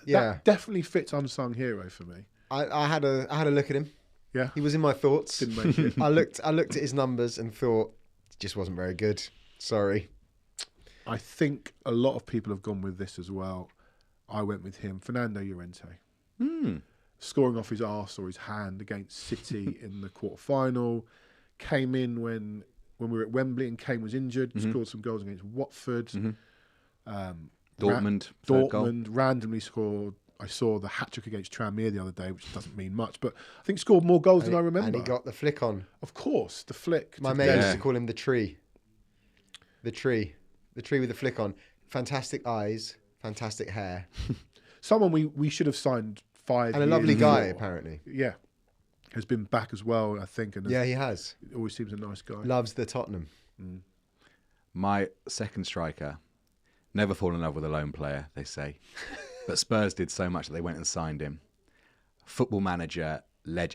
Yeah. That definitely fits unsung hero for me. I had a look at him. Yeah. He was in my thoughts. Didn't make it. I looked at his numbers and thought it just wasn't very good. Sorry. I think a lot of people have gone with this as well. I went with him, Fernando Llorente. Scoring off his arse or his hand against City in the quarter-final. Came in when we were at Wembley and Kane was injured. Scored some goals against Watford. Dortmund. third goal. Dortmund randomly scored. I saw the hat-trick against Tranmere the other day, which doesn't mean much, but I think scored more goals than I remember. And he got the flick on. Of course, the flick. My to mate Dele. used to call him the tree. The tree with the flick on. Fantastic eyes, fantastic hair, Someone we should have signed 5 and a years lovely guy before. apparently. Yeah. Has been back as well, I think. And Yeah, he has. always seems a nice guy. Loves the Tottenham. My second striker, never fall in love with a lone player, they say. But Spurs did so much that they went and signed him. Football manager,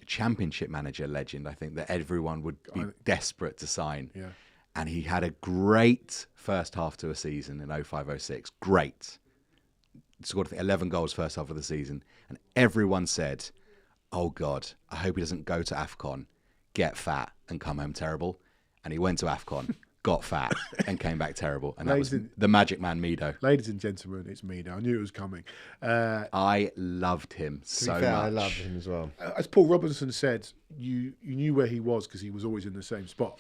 championship manager legend, I think, that everyone would be desperate to sign. Yeah. And he had a great first half to a season in 05-06. Great. Scored 11 goals first half of the season. And everyone said, oh God, I hope he doesn't go to AFCON, get fat and come home terrible. And he went to AFCON, got fat and came back terrible. And that was the magic man, Mido. Ladies and gentlemen, it's me now. I knew it was coming. I loved him so To be fair, much. I loved him as well. As Paul Robinson said, you knew where he was because he was always in the same spot.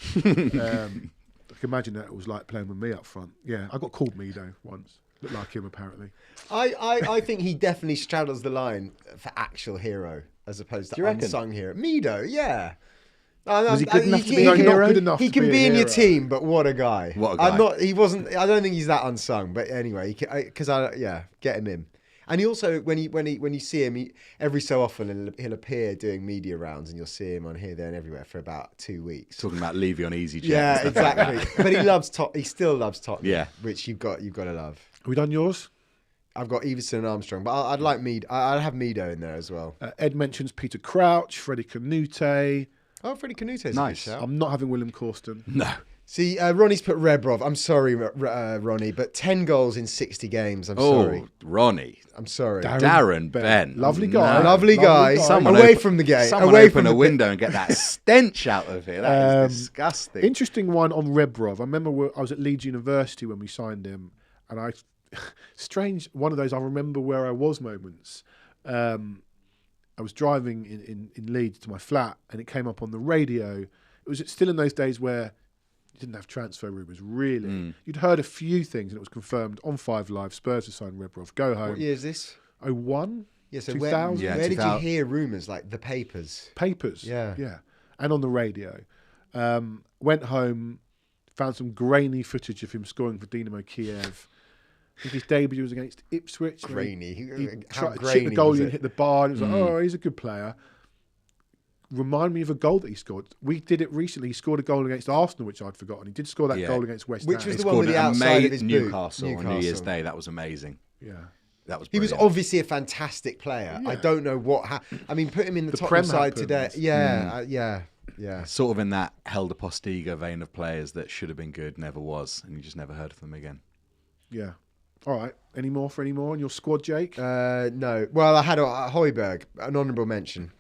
can imagine that it was like playing with me up front. Yeah, I got called Mido once. Looked like him, apparently. I think he definitely straddles the line for actual hero as opposed to unsung hero. Mido, yeah. Was he good enough to be No, a not hero? good enough He to can be be a in your hero. team, but what a guy! What a guy. He wasn't. I don't think he's that unsung. But anyway, get him in. And he also, when you see him, every so often he'll appear doing media rounds, and you'll see him on here, there, and everywhere for about 2 weeks. Talking about Levy on EasyJet. Yeah, and stuff like exactly. But he loves He still loves Tottenham. Yeah. Which you've got to love. Have we done yours? I've got Everson and Armstrong, but I'd like I'd have Mido in there as well. Ed mentions Peter Crouch, Freddie Canute. Oh, Freddie Canute's Nice. a good shout. I'm not having William Causton. No. See, Ronnie's put Rebrov. I'm sorry, Ronnie, but 10 goals in 60 games. I'm sorry. Ronnie. I'm sorry. Darren Ben. Lovely guy. Lovely guy. Someone away open- from the gate. Someone away open from a the window and get that stench out of here. That is disgusting. Interesting one on Rebrov. I remember I was at Leeds University when we signed him, and strange, one of those I remember where I was moments. I was driving in Leeds to my flat, and it came up on the radio. It was still in those days where you didn't have transfer rumours, really. You'd heard a few things, and it was confirmed on 5 Live. Spurs have signed Rebrov. Go home. What year is this? 01? Yeah, so 2000? where did you hear rumours? Like the papers? Papers. Yeah. Yeah. And on the radio. Went home, found some grainy footage of him scoring for Dynamo Kiev. I think his debut was against Ipswich. Grainy. He How tried to chip grainy the goalie was and it? hit the bar. And it was like, oh, he's a good player. Remind me of a goal that he scored. We did it recently. He scored a goal against Arsenal, which I'd forgotten. He did score that goal against West Ham. Which was He the one with scored the an outside of his boot. Newcastle on New Year's Day. That was amazing. Yeah. That was He was brilliant. obviously a fantastic player. Yeah. I don't know what... I mean, put him in the The Tottenham Prem side happened. today. Yeah. Sort of in that Helder Postiga vein of players that should have been good, never was, and you just never heard of them again. Yeah. All right. Any more on your squad, Jake? No. Well, I had Højbjerg, an honourable mention.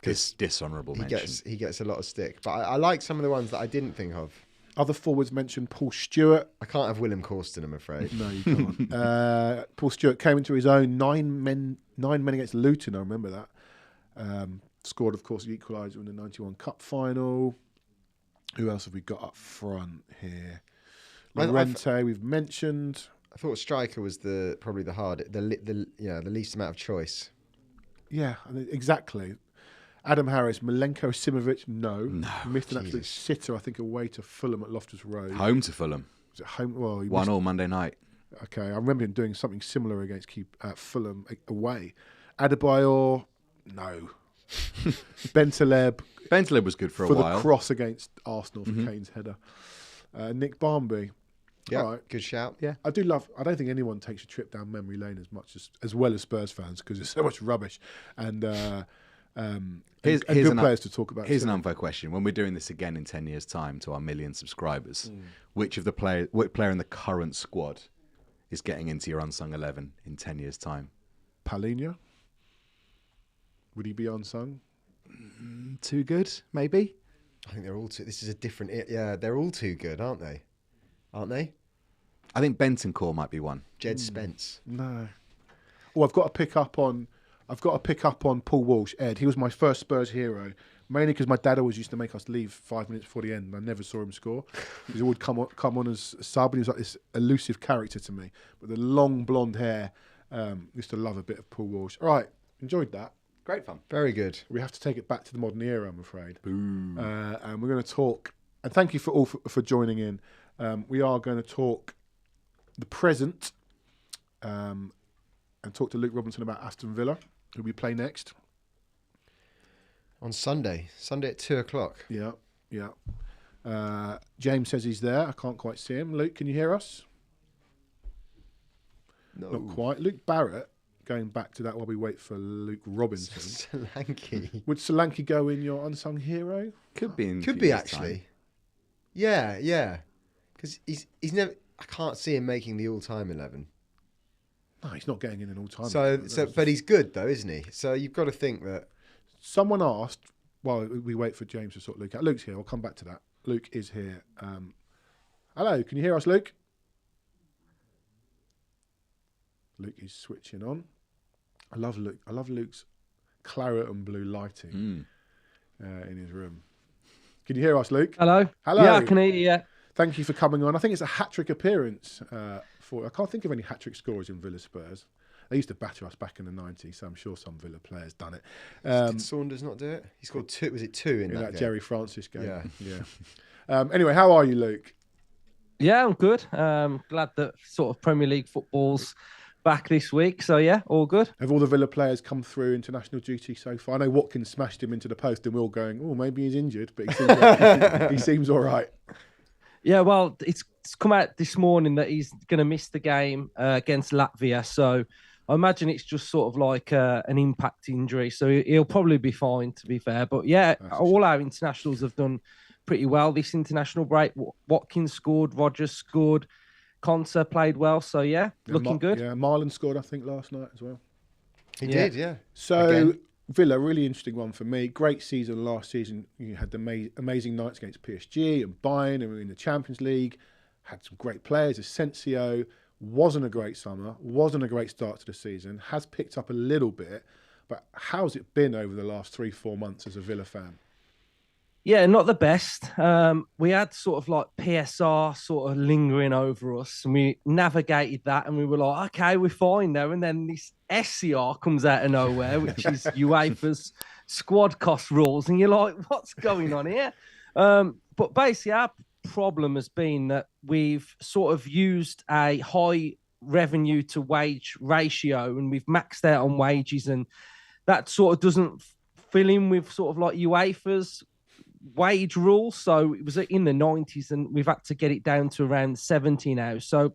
Dishonourable mention. He gets a lot of stick. But I like some of the ones that I didn't think of. Other forwards mentioned Paul Stewart. I can't have William Causton, I'm afraid. No, you can't. Paul Stewart came into his own. 9 men against Luton. I remember that. Scored, of course, the equaliser in the '91 Cup final. Who else have we got up front here? Llorente, we've mentioned. I thought striker was probably the least amount of choice. Yeah, exactly. Adam Harris, Milenko Simovic, no. Missed an absolute sitter, I think, away to Fulham at Loftus Road. Home to Fulham. Was it home? Well, he 1-1 Monday night. Okay, I remember him doing something similar against Fulham away. Adebayor, no. Bentaleb was good for a while. the cross against Arsenal for Kane's header. Nick Barmby. Yeah, All right. good shout. Yeah. I don't think anyone takes a trip down memory lane as well as Spurs fans, because there's so much rubbish and Here's good an players to talk about. Here's an unfair question. When we're doing this again in 10 years' time to our 1 million subscribers, what player in the current squad is getting into your unsung 11 in 10 years' time? Palhinha. Would he be unsung? Too good, maybe? I think they're all too... This is a different... Yeah, they're all too good, aren't they? Aren't they? I think Bentancur might be one. Jed Spence. No. Oh, I've got to pick up on Paul Walsh, Ed. He was my first Spurs hero, mainly because my dad always used to make us leave 5 minutes before the end, and I never saw him score. He would come on as a sub, and he was like this elusive character to me. But the long blonde hair, used to love a bit of Paul Walsh. All right, enjoyed that. Great fun. Very good. We have to take it back to the modern era, I'm afraid. And we're going to talk, and thank you for joining in. We are going to talk the present and talk to Luke Robinson about Aston Villa, who we play next. On Sunday at 2:00. Yeah. James says he's there. I can't quite see him. Luke, can you hear us? No. Not quite. Luke Barrett, going back to that while we wait for Luke Robinson. Solanke. Would Solanke go in your unsung hero? Could be in. Could be, actually. Yeah. Because he's never... I can't see him making the all-time 11. No, he's not getting in an all-time. But he's good, though, isn't he? So you've got to think that... Someone asked, while we wait for James to sort Luke out. Luke's here. I'll come back to that. Luke is here. Hello, can you hear us, Luke? Luke is switching on. I love Luke. I love Luke's claret and blue lighting in his room. Can you hear us, Luke? Hello. Hello. Yeah, I can hear you. Yeah. Thank you for coming on. I think it's a hat-trick appearance I can't think of any hat-trick scorers in Villa Spurs. They used to batter us back in the 90s, so I'm sure some Villa players done it. Did Saunders not do it? He scored two. Was it two in that game? Jerry Francis game? Yeah. Anyway, how are you, Luke? Yeah, I'm good. Glad that sort of Premier League football's back this week. So, yeah, all good. Have all the Villa players come through international duty so far? I know Watkins smashed him into the post and we're all going, oh, maybe he's injured, but he seems all right. Yeah, well, it's come out this morning that he's going to miss the game against Latvia. So I imagine it's just sort of like an impact injury. So he'll probably be fine, to be fair. But yeah, all our internationals have done pretty well this international break. Watkins scored, Rogers scored, Konsa played well. So yeah, looking good. Yeah, Marlon scored, I think, last night as well. He did, yeah. So Again. Villa, really interesting one for me. Great season last season. You had the amazing nights against PSG and Bayern, and we were in the Champions League. Had some great players. Asensio wasn't a great summer, wasn't a great start to the season, has picked up a little bit. But how's it been over the last 3-4 months as a Villa fan? Yeah, not the best. We had sort of like PSR sort of lingering over us, and we navigated that, and we were like, okay, we're fine now. And then this SCR comes out of nowhere, which is UEFA's squad cost rules, and you're like, what's going on here? But basically, our problem has been that we've sort of used a high revenue to wage ratio, and we've maxed out on wages, and that sort of doesn't fill in with sort of like UEFA's wage rule. So it was in the 90s and we've had to get it down to around 70 now. So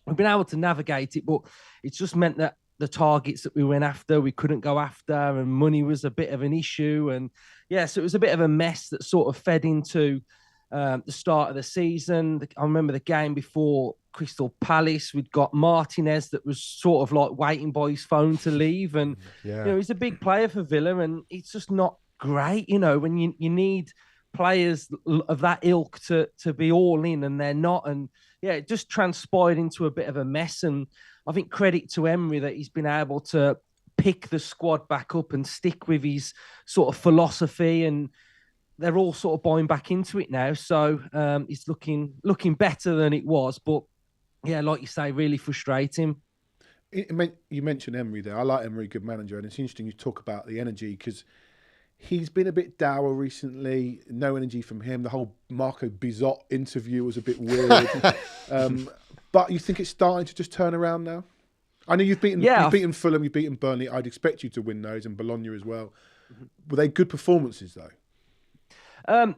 we've been able to navigate it, but it's just meant that the targets that we went after, we couldn't go after, and money was a bit of an issue. And yeah, so it was a bit of a mess that sort of fed into the start of the season. I remember the game before Crystal Palace, we'd got Martinez that was sort of like waiting by his phone to leave. And, you know, he's a big player for Villa, and it's just not great, you know, when you need players of that ilk to be all in, and they're not. And yeah, it just transpired into a bit of a mess. And I think credit to Emery that he's been able to pick the squad back up and stick with his sort of philosophy, and they're all sort of buying back into it now. So it's looking better than it was. But yeah, like you say, really frustrating. You mentioned Emery there. I like Emery, good manager, and it's interesting you talk about the energy, because he's been a bit dour recently. No energy from him. The whole Marco Bizot interview was a bit weird. But you think it's starting to just turn around now? I know you've beaten Fulham, you've beaten Burnley. I'd expect you to win those, and Bologna as well. Were they good performances though?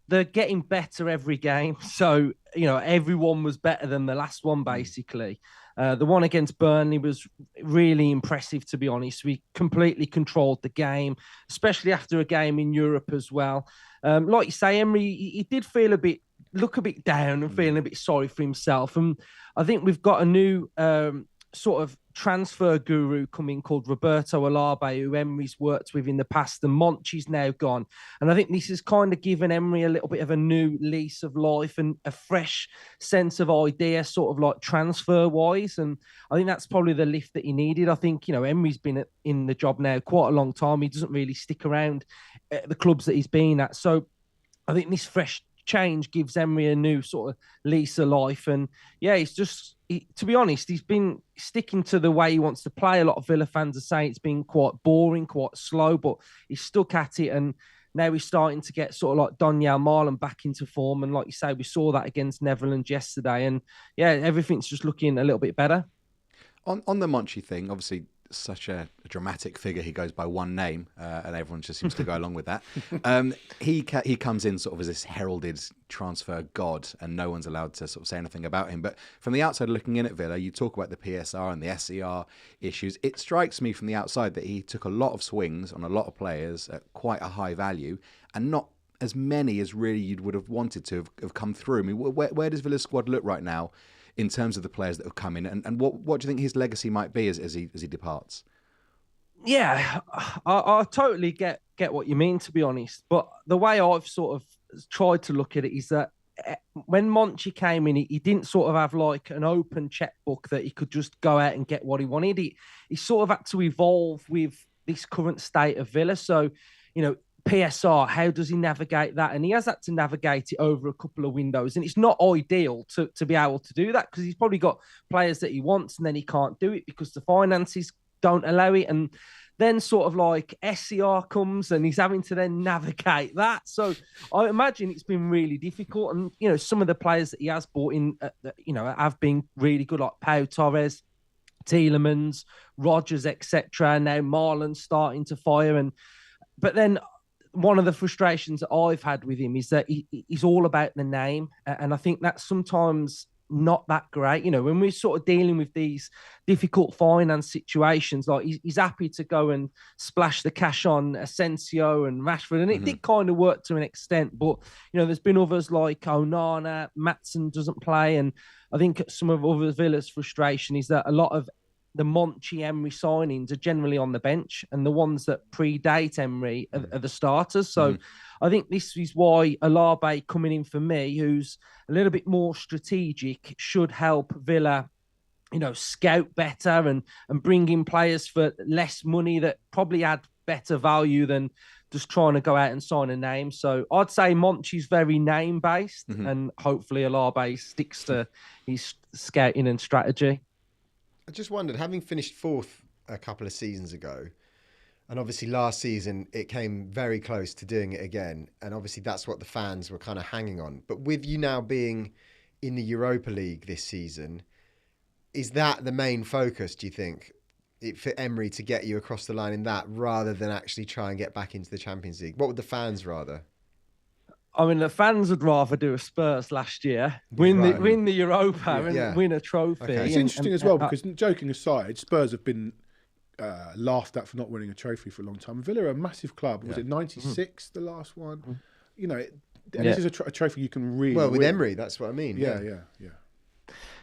They're getting better every game. So, you know, everyone was better than the last one, basically. The one against Burnley was really impressive, to be honest. We completely controlled the game, especially after a game in Europe as well. Like you say, Emery, he did look a bit down and feeling a bit sorry for himself. And I think we've got a new sort of transfer guru coming called Roberto Alabe, who Emery's worked with in the past, and Monchi's now gone. And I think this has kind of given Emery a little bit of a new lease of life and a fresh sense of idea, sort of like transfer-wise. And I think that's probably the lift that he needed. I think, you know, Emery's been in the job now quite a long time. He doesn't really stick around at the clubs that he's been at. So I think this fresh change gives Emery a new sort of lease of life. And yeah, to be honest, he's been sticking to the way he wants to play. A lot of Villa fans are saying it's been quite boring, quite slow, but he's stuck at it. And now he's starting to get sort of like Donyell Marlon back into form. And like you say, we saw that against Netherlands yesterday. And yeah, everything's just looking a little bit better. On the Monchi thing, obviously, such a dramatic figure. He goes by one name, and everyone just seems to go along with that. He comes in sort of as this heralded transfer god, and no one's allowed to sort of say anything about him. But from the outside looking in at Villa, you talk about the PSR and the SCR issues. It strikes me from the outside that he took a lot of swings on a lot of players at quite a high value, and not as many as really you would have wanted to have come through. I mean, where does Villa's squad look right now in terms of the players that have come in, and what do you think his legacy might be as he departs? Yeah, I totally get what you mean, to be honest. But the way I've sort of tried to look at it is that when Monchi came in, he didn't sort of have like an open checkbook that he could just go out and get what he wanted. He sort of had to evolve with this current state of Villa. So, you know, PSR, how does he navigate that? And he has had to navigate it over a couple of windows. And it's not ideal to be able to do that because he's probably got players that he wants and then he can't do it because the finances don't allow it. And then sort of like SCR comes and he's having to then navigate that. So I imagine it's been really difficult. And, you know, some of the players that he has brought in, you know, have been really good, like Pau Torres, Tielemans, Rodgers, etc. Now Marlon's starting to fire. But then one of the frustrations that I've had with him is that he's all about the name. And I think that's sometimes not that great. You know, when we're sort of dealing with these difficult finance situations, like he's happy to go and splash the cash on Asensio and Rashford. And it did kind of work to an extent. But, you know, there's been others like Onana, Maatsen doesn't play. And I think some of other Villa's frustration is that a lot of the Monchi Emery signings are generally on the bench, and the ones that predate Emery are the starters. So I think this is why Alabe coming in for me, who's a little bit more strategic, should help Villa, you know, scout better and bring in players for less money that probably add better value than just trying to go out and sign a name. So I'd say Monchi's very name-based, and hopefully Alabe sticks to his scouting and strategy. I just wondered, having finished fourth a couple of seasons ago, and obviously last season it came very close to doing it again, and obviously that's what the fans were kind of hanging on. But with you now being in the Europa League this season, is that the main focus, do you think, for Emery to get you across the line in that, rather than actually try and get back into the Champions League? What would the fans rather? I mean, the fans would rather do a Spurs last year, win the Europa and win a trophy. Okay. It's interesting as well because, joking aside, Spurs have been laughed at for not winning a trophy for a long time. Villa are a massive club. Was it 96, the last one? You know, this is a trophy you can really with win. Emery, that's what I mean. Yeah.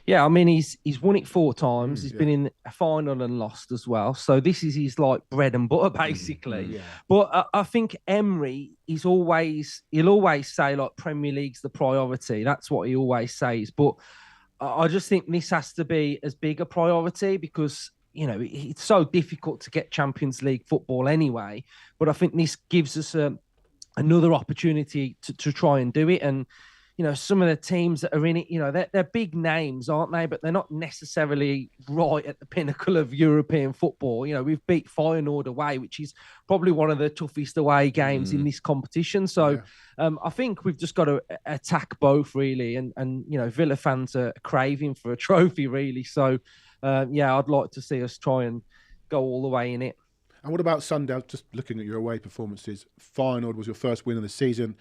Yeah, I mean, he's won it 4 times. He's been in a final and lost as well. So this is his like bread and butter, basically. But I think Emery, he'll always say like Premier League's the priority. That's what he always says. But I just think this has to be as big a priority because, you know, it's so difficult to get Champions League football anyway. But I think this gives us another opportunity to try and do it. And you know, some of the teams that are in it, you know, they're big names, aren't they? But they're not necessarily right at the pinnacle of European football. You know, we've beat Feyenoord away, which is probably one of the toughest away games in this competition. So I think we've just got to attack both, really. And you know, Villa fans are craving for a trophy, really. So, I'd like to see us try and go all the way in it. And what about Sunday? Just looking at your away performances, Feyenoord was your first win of the season.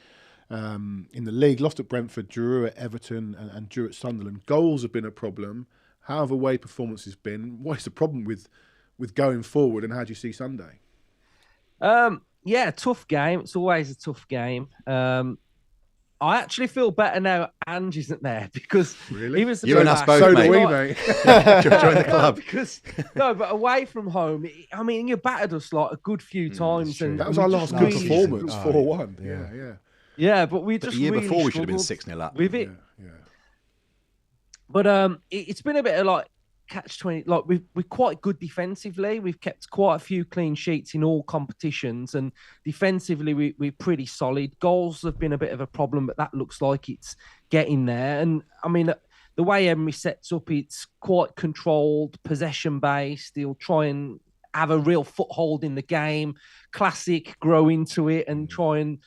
In the league, lost at Brentford, drew at Everton and drew at Sunderland. Goals have been a problem. How have away performances been? What is the problem with going forward, and how do you see Sunday? Tough game. It's always a tough game. I actually feel better now Ange isn't there because he was the you and us both, so mate. do we, mate. Join the club. But away from home, I mean, you battered us like a good few times. And that was our last good performance, 4-1. Yeah, but we just the year really before we should have been 6-0 up with it. Yeah. But it's been a bit of like catch-20. Like we're quite good defensively. We've kept quite a few clean sheets in all competitions, and defensively we're pretty solid. Goals have been a bit of a problem, but that looks like it's getting there. And I mean, the way Emery sets up, it's quite controlled, possession-based. He'll try and have a real foothold in the game. Classic, grow into it, and try and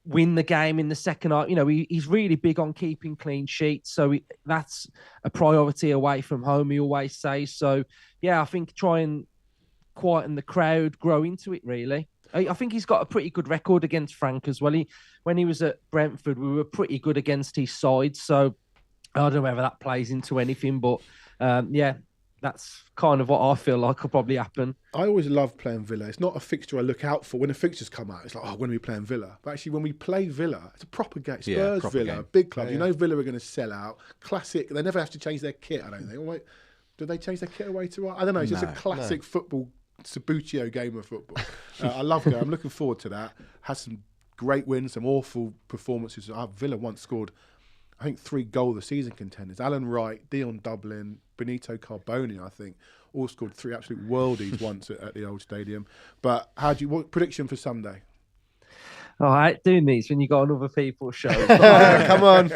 win the game in the second half. You know, he's really big on keeping clean sheets. So that's a priority away from home, he always says. So, I think try and quieten the crowd, grow into it, really. I think he's got a pretty good record against Frank as well. When he was at Brentford, we were pretty good against his side. So I don't know whether that plays into anything, but that's kind of what I feel like will probably happen. I always love playing Villa. It's not a fixture I look out for. When the fixtures come out, it's like, when are we playing Villa? But actually, when we play Villa, it's a proper game. Spurs, proper Villa, game. big club. You know Villa are going to sell out. Classic. They never have to change their kit, I don't think. Wait, do they change their kit away to right? I don't know. It's just a classic football, Sabutio game of football. I love it. I'm looking forward to that. Has some great wins, some awful performances. Villa once scored, I think, 3 goal of the season contenders. Alan Wright, Dion Dublin, Benito Carboni, I think, all scored 3 absolute worldies once at the old stadium. But what prediction for Sunday? I hate doing these when you go on other people's shows. Come on.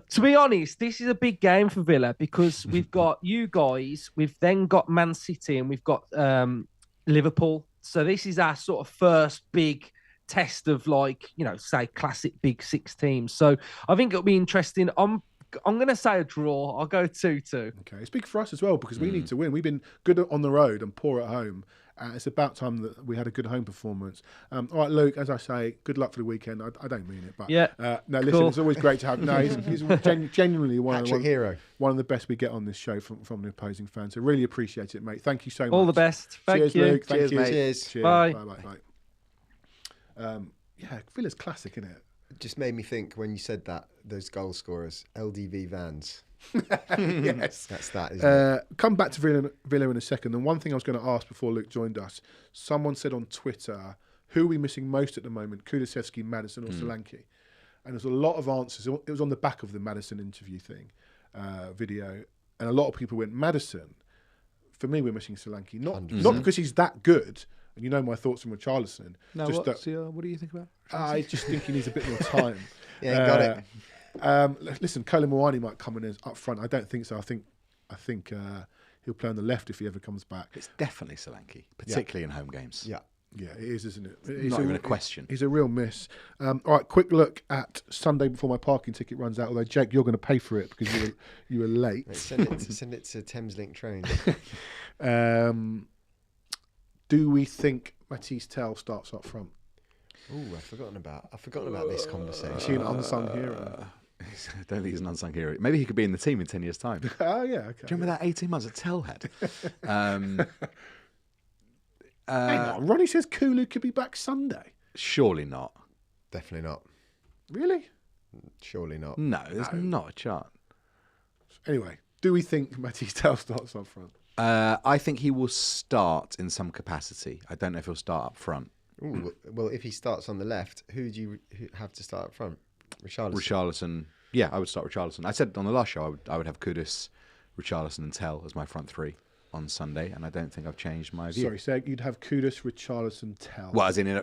To be honest, this is a big game for Villa because we've got you guys, we've then got Man City, and we've got Liverpool. So this is our sort of first big test of, like, say classic Big Six teams. So I think it'll be interesting. I'm going to say a draw. I'll go 2-2. Okay, it's big for us as well because we need to win. We've been good on the road and poor at home. It's about time that we had a good home performance. All right, Luke, as I say, good luck for the weekend. I don't mean it, but no, listen, cool. It's always great to have. No, he's genuinely one of the best we get on this show from the opposing fans. So really appreciate it, mate. Thank you so much. All the best. Thank you. Luke. Cheers, Thank you. mate. Cheers. Bye. Bye. Yeah, Villa's classic, isn't it? It just made me think when you said that, those goal scorers, LDV Vans. Yes. That's that, isn't it? Come back to Villa in a second. And one thing I was going to ask before Luke joined us, someone said on Twitter, who are we missing most at the moment, Kulusevski, Maddison or Solanke? And there's a lot of answers. It was on the back of the Maddison interview video. And a lot of people went, Maddison. For me, we're missing Solanke. Not because he's that good. And you know my thoughts on Richarlison. No, just what do you think about? I just think he needs a bit more time. Got it. Listen, Kolo Muani might come in as up front. I don't think so. I think he'll play on the left if he ever comes back. It's definitely Solanke, particularly in home games. Yeah. Yeah, it is, isn't it? It's not even a question. He's a real miss. All right, quick look at Sunday before my parking ticket runs out. Although Jake, you're going to pay for it because you were late. Send it to Thameslink Train. Do we think Matisse Tell starts up front? Oh, I've forgotten about this conversation. Is he an unsung hero? I don't think he's an unsung hero. Maybe he could be in the team in 10 years' time. Do Oh yeah, okay. you remember that 18 months at Tell had? Hang on, Ronnie says Kulu could be back Sunday. Surely not. Definitely not. Really? Surely not. No, there's not a chance. Anyway, do we think Matisse Tell starts up front? I think he will start in some capacity. I don't know if he'll start up front. Ooh, well, if he starts on the left, who do you have to start up front? Richarlison. Yeah, I would start Richarlison. I said on the last show I would have Kudus, Richarlison and Tell as my front three on Sunday, and I don't think I've changed my view. Sorry, so you'd have Kudus, Richarlison, Tell. Well, as in,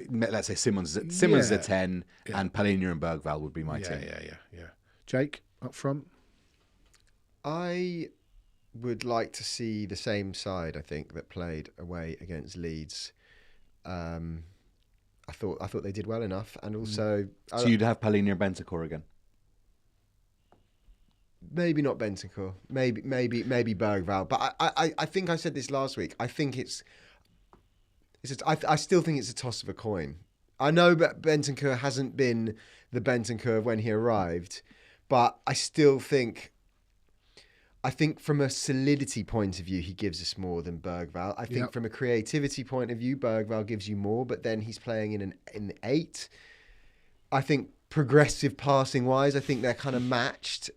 let's say Simmons is a 10, and Palhinha and Bergvall would be my team. Yeah. Jake, up front? I would like to see the same side, I think, that played away against Leeds. I thought they did well enough, and also So you'd have Palhinha and Bentancur again. Maybe not Bentancur, maybe Bergvall, but I think I said this last week. I think I still think it's a toss of a coin. I know that Bentancur hasn't been the Bentancur when he arrived, but I still think. I think from a solidity point of view, he gives us more than Bergvall. I think from a creativity point of view, Bergvall gives you more, but then he's playing in 8. I think progressive passing wise, I think they're kind of matched.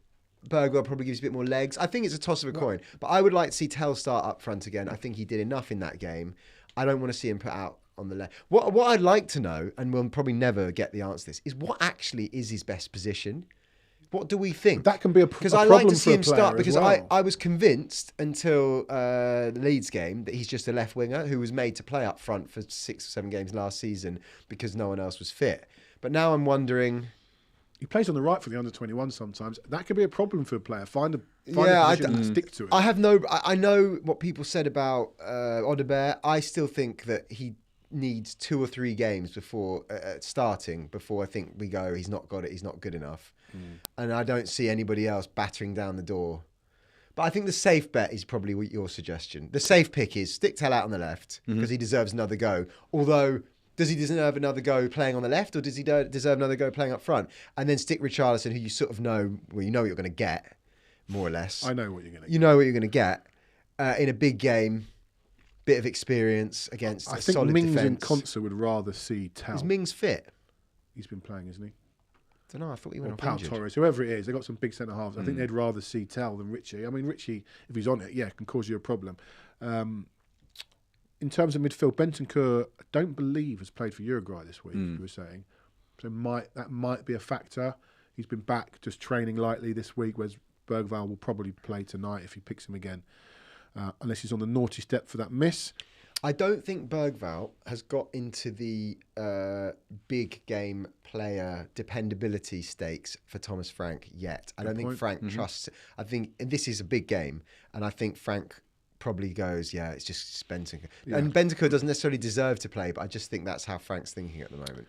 Bergvall probably gives a bit more legs. I think it's a toss of a coin, but I would like to see Tell start up front again. I think he did enough in that game. I don't want to see him put out on the left. What I'd like to know, and we'll probably never get the answer to this, is what actually is his best position? What do we think? That can be a because I I like to see him start because I was convinced until the Leeds game that he's just a left winger who was made to play up front for 6 or 7 games last season because no one else was fit. But now I'm wondering. He plays on the right for the under-21 sometimes. That could be a problem for a player. Find a position and stick to it. I know what people said about Odobert. I still think that he needs 2 or 3 games before starting before I think we go, he's not got it, he's not good enough. And I don't see anybody else battering down the door. But I think the safe bet is probably your suggestion. The safe pick is stick Tell out on the left because he deserves another go. Although, does he deserve another go playing on the left or does he deserve another go playing up front? And then stick Richarlison, who you sort of know, well, you know what you're going to get, more or less. I know what you're going to get. You know what you're going to get in a big game, bit of experience against a solid defence. I think Mings and Conser would rather see Tell. Is Mings fit? He's been playing, isn't he? I don't know. I thought he went off Pau injured. Torres, whoever it is, they've got some big centre halves. I think they'd rather see Tell than Richie. I mean, Richie, if he's on it, can cause you a problem. In terms of midfield, Bentancur, I don't believe has played for Uruguay this week. You were saying, so that might be a factor. He's been back just training lightly this week, whereas Bergvall will probably play tonight if he picks him again, unless he's on the naughty step for that miss. I don't think Bergvall has got into the big game player dependability stakes for Thomas Frank yet. I don't think Frank trusts. I think this is a big game, and I think Frank probably goes, yeah, it's just Bentancur. Yeah. And Bentancur doesn't necessarily deserve to play, but I just think that's how Frank's thinking at the moment.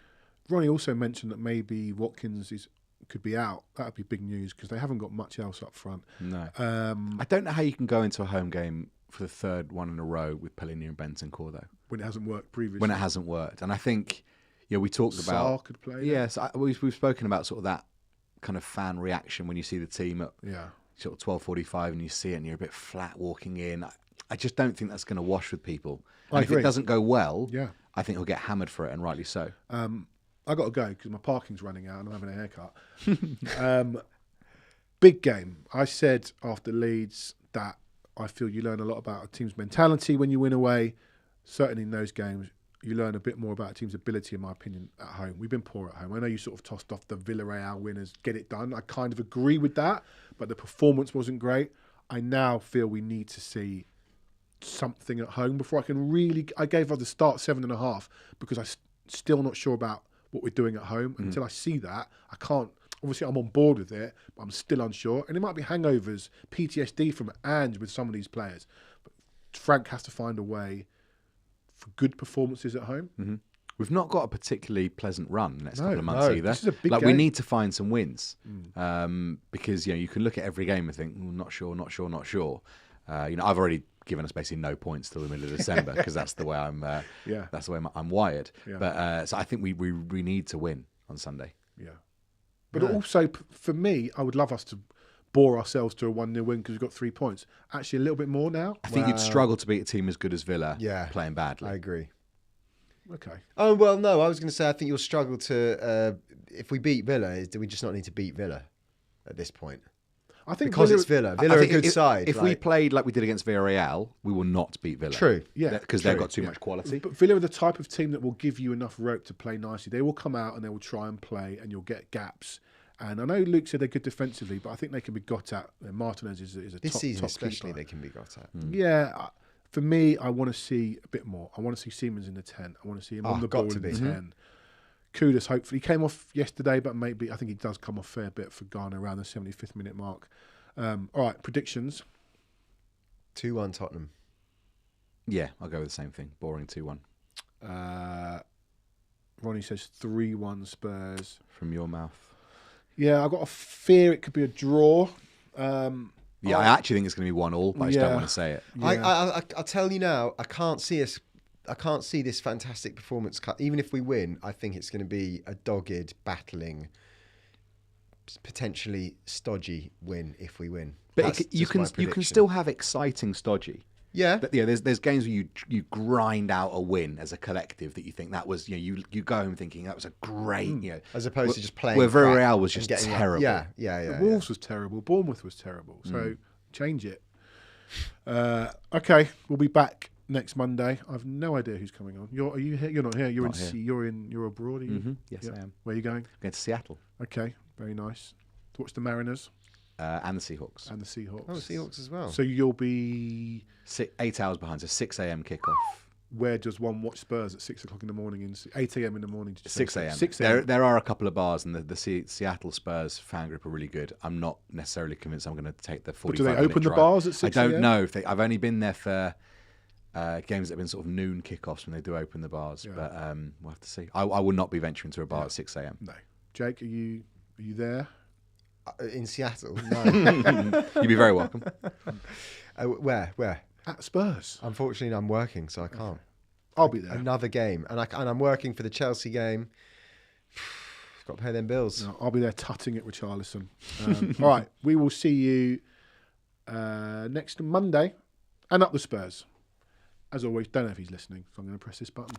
Ronnie also mentioned that maybe Watkins could be out. That would be big news because they haven't got much else up front. No. I don't know how you can go into a home game for the third one in a row with Pellegrini and Bentancur, though. When it hasn't worked previously. When it hasn't worked. And I think, we talked about... Sarr could play. Yes, we've spoken about sort of that kind of fan reaction when you see the team at sort of 12:45 and you see it and you're a bit flat walking in. I just don't think that's going to wash with people. And if it doesn't go well, I think he'll get hammered for it, and rightly so. I got to go because my parking's running out and I'm having a haircut. Big game. I said after Leeds that I feel you learn a lot about a team's mentality when you win away. Certainly in those games, you learn a bit more about a team's ability, in my opinion, at home. We've been poor at home. I know you sort of tossed off the Villarreal winners, get it done. I kind of agree with that, but the performance wasn't great. I now feel we need to see something at home before I can really... I gave her the start 7.5 because I'm still not sure about what we're doing at home. Until I see that, I can't... Obviously, I'm on board with it, but I'm still unsure. And it might be hangovers, PTSD from Ange with some of these players. But Frank has to find a way for good performances at home. Mm-hmm. We've not got a particularly pleasant run the next couple of months either. This is a big game. We need to find some wins because you can look at every game and think, not sure. I've already given us basically no points till the middle of December because that's the way I'm. That's the way I'm wired. Yeah. But so I think we need to win on Sunday. Yeah. But also, for me, I would love us to bore ourselves to a 1-0 win because we've got 3 points. Actually, a little bit more now. I think you'd struggle to beat a team as good as Villa playing badly. I agree. Okay. Oh, well, no, I was going to say I think you'll struggle to... if we beat Villa, do we just not need to beat Villa at this point? I think because it's Villa. Villa are a good side. If we played like we did against Villarreal, we will not beat Villa. True. Yeah. Because they've got too much quality. But Villa are the type of team that will give you enough rope to play nicely. They will come out and they will try and play and you'll get gaps. And I know Luke said they're good defensively, but I think they can be got at. Martinez is a this top season top especially keeper. They can be got at. Yeah. For me, I want to see a bit more. I want to see Siemens in the 10. I want to see him on the ball in the 10. Kudus, hopefully. He came off yesterday, but maybe I think he does come off a fair bit for Ghana around the 75th minute mark. All right, predictions. 2-1 Tottenham. Yeah, I'll go with the same thing. Boring 2-1. Ronnie says 3-1 Spurs. From your mouth. Yeah, I've got a fear it could be a draw. I actually think it's going to be 1-1, but I just don't want to say it. Yeah. I'll tell you now, I can't see this fantastic performance. Even if we win, I think it's going to be a dogged, battling, potentially stodgy win if we win. But you can still have exciting stodgy. Yeah. There's games where you grind out a win as a collective that you think that was, you go home thinking that was a great, as opposed to just playing. Where Villarreal was just terrible. Yeah. Wolves was terrible. Bournemouth was terrible. So change it. Okay, we'll be back next Monday. I've no idea who's coming on. Are you here? You're not here. You're You're abroad. Are you? Mm-hmm. Yes, I am. Where are you going? Going to Seattle. Okay, very nice. To watch the Mariners. And the Seahawks. Oh, the Seahawks as well. So you'll be 8 hours behind. So 6 a.m. kickoff. Where does one watch Spurs at 6 o'clock in the morning? 8 a.m. in the morning. 6 a.m. 6 a.m. There are a couple of bars, and the Seattle Spurs fan group are really good. I'm not necessarily convinced I'm going to take the 45. But do they open the bars at 6 a.m.? I don't know. I've only been there for games that have been sort of noon kickoffs when they do open the bars. Yeah. But we'll have to see. I will not be venturing to a bar at 6 a.m. No. Jake, are you there? In Seattle? No. You'd be very welcome. Where? At Spurs. Unfortunately, I'm working, so I can't. I'll be there. Another game. And I'm working for the Chelsea game. Got to pay them bills. No, I'll be there tutting it with Charlison. All right, we will see you next Monday. And up the Spurs. As always, don't know if he's listening, so I'm going to press this button.